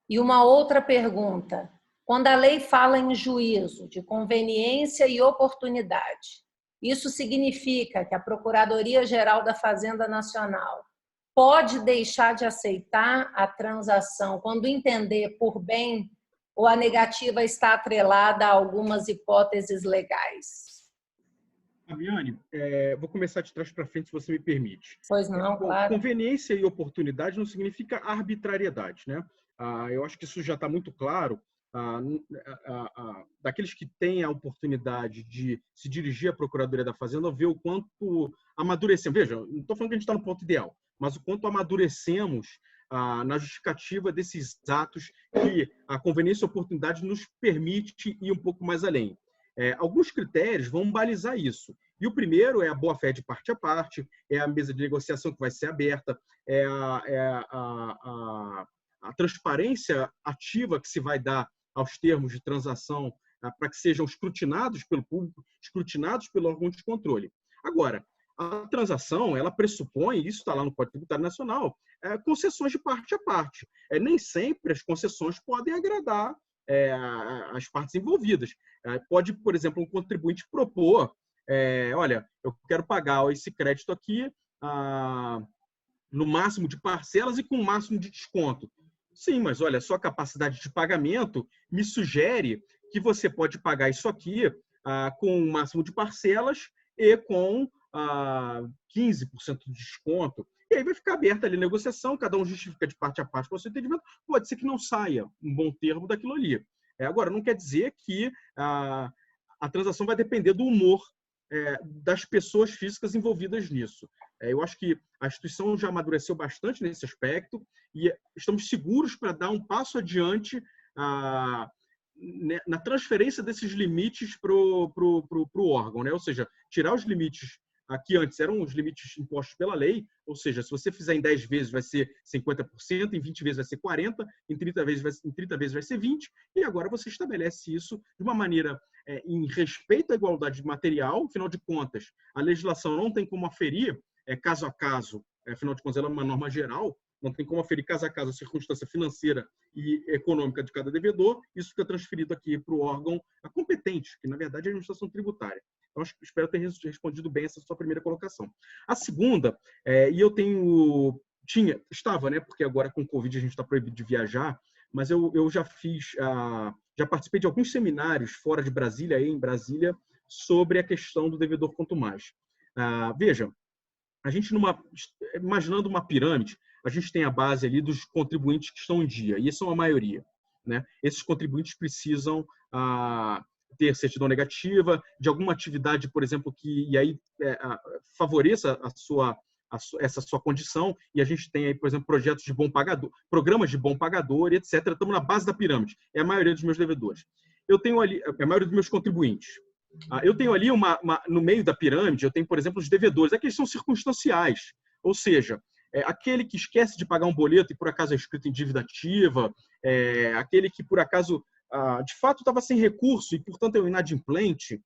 E uma outra pergunta: quando a lei fala em juízo de conveniência e oportunidade, isso significa que a Procuradoria-Geral da Fazenda Nacional pode deixar de aceitar a transação quando entender por bem, ou a negativa está atrelada a algumas hipóteses legais? Fabiane, vou começar de trás para frente, se você me permite. Pois não, claro. Conveniência e oportunidade não significa arbitrariedade, né? Eu acho que isso já está muito claro. Daqueles que têm a oportunidade de se dirigir à Procuradoria da Fazenda, ver o quanto amadurecemos. Veja, não estou falando que a gente está no ponto ideal, mas o quanto amadurecemos na justificativa desses atos que a conveniência e oportunidade nos permite ir um pouco mais além. Alguns critérios vão balizar isso. E o primeiro é a boa-fé de parte a parte, é a mesa de negociação que vai ser aberta, é a transparência ativa que se vai dar aos termos de transação para que sejam escrutinados pelo público, escrutinados pelo órgão de controle. Agora, a transação, ela pressupõe, isso está lá no Código Tributário Nacional, concessões de parte a parte. Nem sempre as concessões podem agradar as partes envolvidas. Pode, por exemplo, um contribuinte propor, olha, eu quero pagar esse crédito aqui no máximo de parcelas e com o máximo de desconto. Sim, mas olha, sua capacidade de pagamento me sugere que você pode pagar isso aqui com o máximo de parcelas e com 15% de desconto. E aí vai ficar aberta ali a negociação, cada um justifica de parte a parte com o seu entendimento. Pode ser que não saia um bom termo daquilo ali. Agora, não quer dizer que a transação vai depender do humor das pessoas físicas envolvidas nisso. Eu acho que a instituição já amadureceu bastante nesse aspecto e estamos seguros para dar um passo adiante na transferência desses limites para o órgão, né? Ou seja, tirar os limites que antes eram os limites impostos pela lei, ou seja, se você fizer em 10 vezes vai ser 50%, em 20 vezes vai ser 40%, em 30 vezes vai ser 20%, e agora você estabelece isso de uma maneira em respeito à igualdade material. Afinal de contas, a legislação não tem como aferir caso a caso, afinal de contas ela é uma norma geral, não tem como aferir caso a caso a circunstância financeira e econômica de cada devedor. Isso fica transferido aqui para o órgão competente, que na verdade é a administração tributária. Então, espero ter respondido bem essa sua primeira colocação. A segunda, e eu estava, né, porque agora com o Covid a gente está proibido de viajar, mas eu já já participei de alguns seminários fora de Brasília, em Brasília, sobre a questão do devedor quanto mais. Veja, a gente, imaginando uma pirâmide, a gente tem a base ali dos contribuintes que estão em dia, e isso são a maioria, né? Esses contribuintes precisam ter certidão negativa de alguma atividade, por exemplo, que favoreça essa sua condição, e a gente tem aí, por exemplo, projetos de bom pagador, programas de bom pagador, etc. Estamos na base da pirâmide, é a maioria dos meus devedores. Eu tenho ali a maioria dos meus contribuintes. Eu tenho ali no meio da pirâmide, eu tenho, por exemplo, os devedores, aqueles são circunstanciais, ou seja, aquele que esquece de pagar um boleto e por acaso é inscrito em dívida ativa, aquele que por acaso, de fato, estava sem recurso e, portanto, é um inadimplente.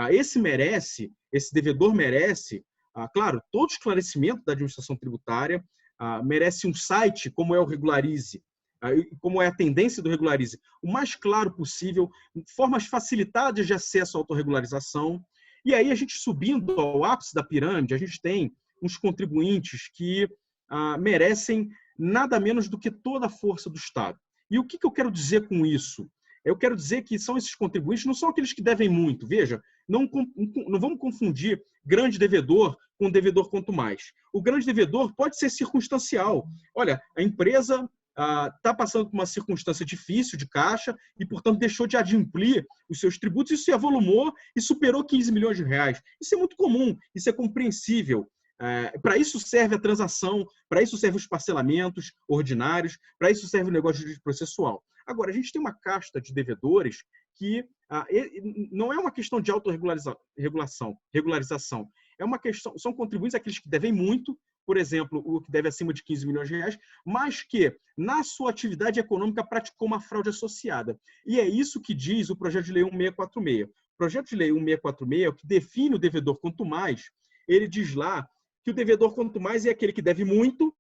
Esse devedor merece, claro, todo esclarecimento da administração tributária, merece um site como é o Regularize, como é a tendência do Regularize, o mais claro possível, formas facilitadas de acesso à autorregularização. E aí, a gente subindo ao ápice da pirâmide, a gente tem uns contribuintes que merecem nada menos do que toda a força do Estado. E o que eu quero dizer com isso? Eu quero dizer que esses contribuintes não são aqueles que devem muito. Veja, não vamos confundir grande devedor com devedor quanto mais. O grande devedor pode ser circunstancial. Olha, a empresa está passando por uma circunstância difícil de caixa e, portanto, deixou de adimplir os seus tributos. Isso se avolumou e superou 15 milhões de reais. Isso é muito comum, isso é compreensível. Para isso serve a transação, para isso servem os parcelamentos ordinários, para isso serve o negócio de direito processual. Agora, a gente tem uma casta de devedores que não é uma questão de autorregulação, é uma questão, são contribuintes aqueles que devem muito, por exemplo, o que deve acima de 15 milhões de reais, mas que, na sua atividade econômica, praticou uma fraude associada. E é isso que diz o projeto de lei 1646. O projeto de lei 1646 é o que define o devedor quanto mais. Ele diz lá que o devedor quanto mais é aquele que deve muito,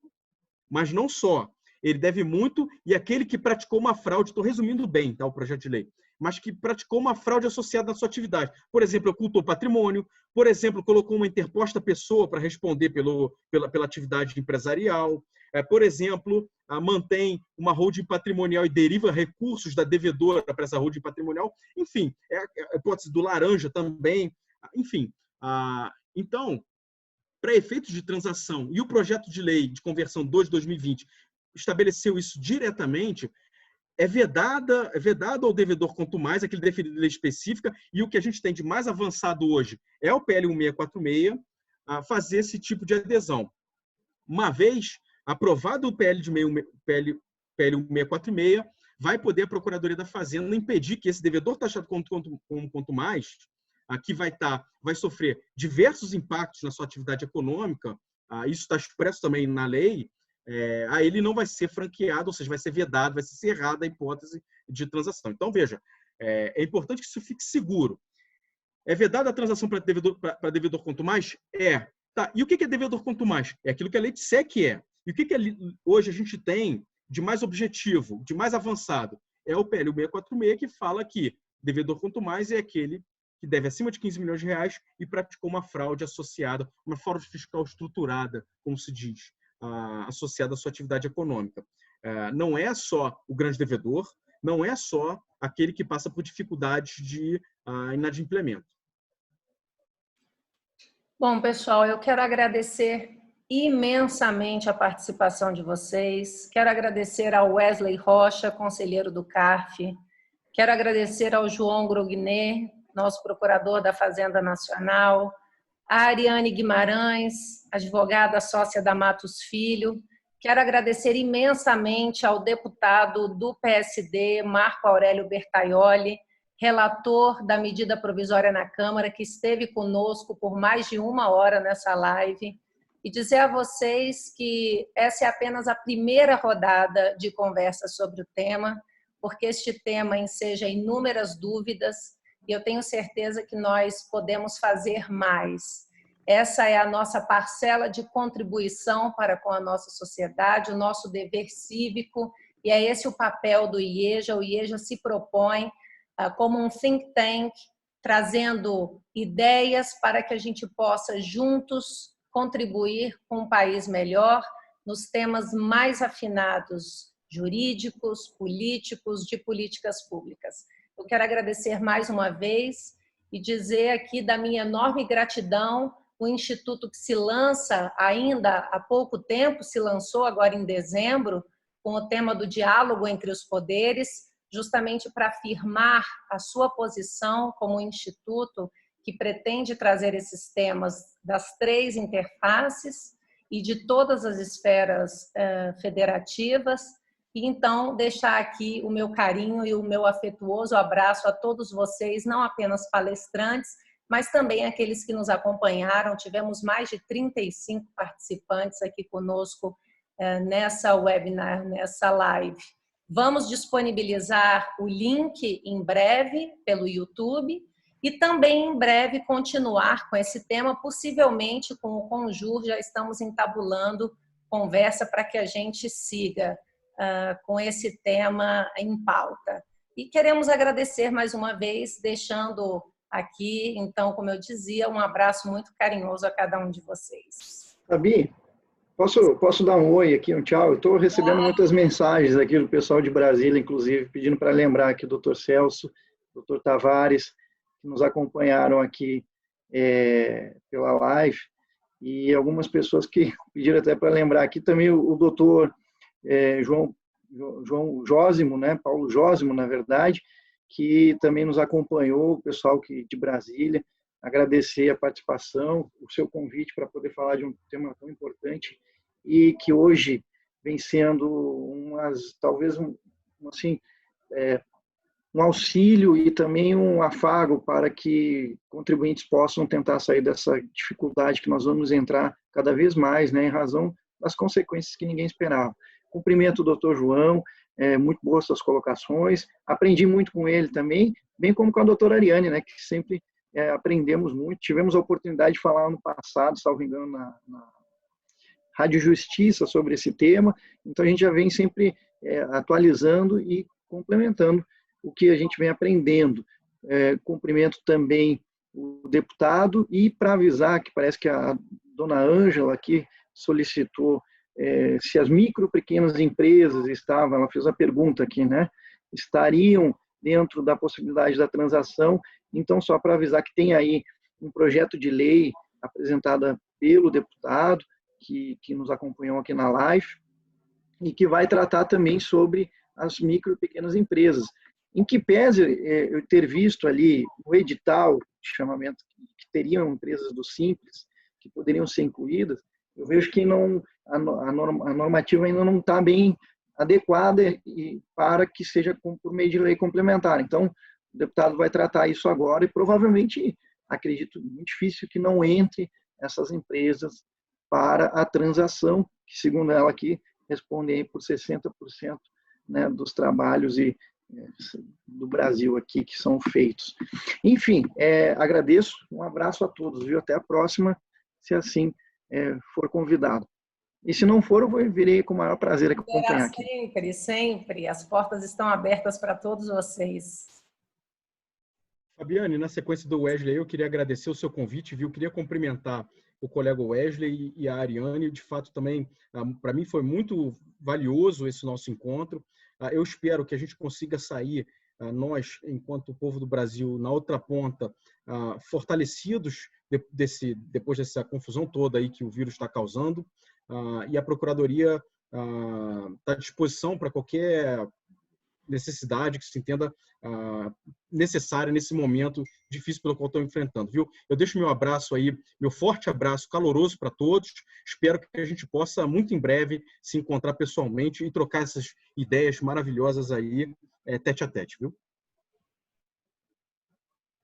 mas não só. Ele deve muito e aquele que praticou uma fraude, estou resumindo bem, tá, o projeto de lei, mas que praticou uma fraude associada à sua atividade. Por exemplo, ocultou patrimônio, por exemplo, colocou uma interposta pessoa para responder pela atividade empresarial, por exemplo, mantém uma holding patrimonial e deriva recursos da devedora para essa holding patrimonial. Enfim, a hipótese do laranja também. Enfim, então, para efeitos de transação, e o projeto de lei de conversão 2 de 2020 estabeleceu isso diretamente, é vedado ao devedor quanto mais, aquele definido em lei específica, e o que a gente tem de mais avançado hoje é o PL 1646, fazer esse tipo de adesão. Uma vez aprovado o PL 1646, vai poder a Procuradoria da Fazenda impedir que esse devedor taxado como quanto mais, que vai sofrer diversos impactos na sua atividade econômica, isso está expresso também na lei, ele não vai ser franqueado, ou seja, vai ser vedado, vai ser cerrada a hipótese de transação. Então, veja, é importante que isso fique seguro. É vedada a transação para devedor quanto mais? Tá. E o que é devedor quanto mais? É aquilo que a lei de SEC é. E o que hoje a gente tem de mais objetivo, de mais avançado? É o PL 646, que fala que devedor quanto mais é aquele que deve acima de 15 milhões de reais e praticou uma fraude associada, uma fraude fiscal estruturada, como se diz, associada à sua atividade econômica. Não é só o grande devedor, não é só aquele que passa por dificuldades de inadimplemento. Bom, pessoal, eu quero agradecer imensamente a participação de vocês. Quero agradecer ao Wesley Rocha, conselheiro do CARF. Quero agradecer ao João Grognet, nosso procurador da Fazenda Nacional, a Ariane Guimarães, advogada sócia da Matos Filho. Quero agradecer imensamente ao deputado do PSD, Marco Aurélio Bertaioli, relator da medida provisória na Câmara, que esteve conosco por mais de 1 hora nessa live, e dizer a vocês que essa é apenas a primeira rodada de conversa sobre o tema, porque este tema enseja inúmeras dúvidas, e eu tenho certeza que nós podemos fazer mais. Essa é a nossa parcela de contribuição para com a nossa sociedade, o nosso dever cívico, e é esse o papel do IEJA. O IEJA se propõe como um think tank trazendo ideias para que a gente possa juntos contribuir com um país melhor nos temas mais afinados, jurídicos, políticos, de políticas públicas. Eu quero agradecer mais uma vez e dizer aqui da minha enorme gratidão. O Instituto que se lança ainda há pouco tempo, se lançou agora em dezembro, com o tema do diálogo entre os poderes, justamente para afirmar a sua posição como instituto que pretende trazer esses temas das 3 interfaces e de todas as esferas federativas. E então deixar aqui o meu carinho e o meu afetuoso abraço a todos vocês, não apenas palestrantes, mas também aqueles que nos acompanharam. Tivemos mais de 35 participantes aqui conosco nessa webinar, nessa live. Vamos disponibilizar o link em breve pelo YouTube e também em breve continuar com esse tema, possivelmente com o Conjur, já estamos entabulando conversa para que a gente siga com esse tema em pauta. E queremos agradecer mais uma vez, deixando aqui, então, como eu dizia, um abraço muito carinhoso a cada um de vocês. Fabi, posso dar um oi aqui, um tchau? Eu estou recebendo muitas mensagens aqui do pessoal de Brasília, inclusive, pedindo para lembrar aqui o Dr. Celso, o Dr. Tavares, que nos acompanharam aqui pela live, e algumas pessoas que pediram até para lembrar aqui também o doutor João Jósimo, né? Paulo Jósimo, na verdade, que também nos acompanhou, o pessoal de Brasília. Agradecer a participação, o seu convite para poder falar de um tema tão importante e que hoje vem sendo talvez um auxílio e também um afago para que contribuintes possam tentar sair dessa dificuldade que nós vamos entrar cada vez mais, né, em razão das consequências que ninguém esperava. Cumprimento o doutor João, muito boas suas colocações, aprendi muito com ele também, bem como com a doutora Ariane, né, que sempre aprendemos muito. Tivemos a oportunidade de falar no passado, salvo engano, na Rádio Justiça sobre esse tema, então a gente já vem sempre atualizando e complementando o que a gente vem aprendendo. Cumprimento também o deputado e para avisar que parece que a dona Ângela aqui solicitou se as micro pequenas empresas ela fez a pergunta aqui, né, estariam dentro da possibilidade da transação. Então, só para avisar que tem aí um projeto de lei apresentada pelo deputado que nos acompanhou aqui na live e que vai tratar também sobre as micro e pequenas empresas. Em que pese eu ter visto ali o edital de chamamento que teriam empresas do Simples que poderiam ser incluídas, eu vejo que a normativa ainda não está bem adequada para que seja por meio de lei complementar. Então, o deputado vai tratar isso agora e provavelmente, acredito, muito difícil que não entre essas empresas para a transação, que segundo ela aqui, respondem por 60%, né, dos trabalhos do Brasil aqui que são feitos. Enfim, agradeço, um abraço a todos, viu? Até a próxima, se assim for convidado. E se não for, eu virei com o maior prazer acompanhar aqui. Sempre, sempre. As portas estão abertas para todos vocês. Fabiane, na sequência do Wesley, eu queria agradecer o seu convite, viu? Queria cumprimentar o colega Wesley e a Ariane. De fato, também, para mim, foi muito valioso esse nosso encontro. Eu espero que a gente consiga sair, nós, enquanto povo do Brasil, na outra ponta, fortalecidos depois dessa confusão toda aí que o vírus está causando. E a Procuradoria está à disposição para qualquer necessidade que se entenda necessária nesse momento difícil pelo qual estou enfrentando, viu? Eu deixo meu abraço aí, meu forte abraço caloroso para todos. Espero que a gente possa, muito em breve, se encontrar pessoalmente e trocar essas ideias maravilhosas aí, tete a tete, viu?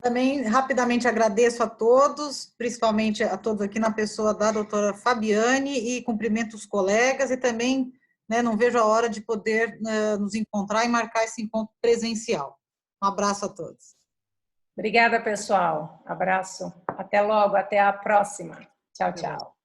Também, rapidamente, agradeço a todos, principalmente a todos aqui na pessoa da doutora Fabiane, e cumprimento os colegas e também, né, não vejo a hora de poder nos encontrar e marcar esse encontro presencial. Um abraço a todos. Obrigada, pessoal. Abraço. Até logo, até a próxima. Tchau, tchau.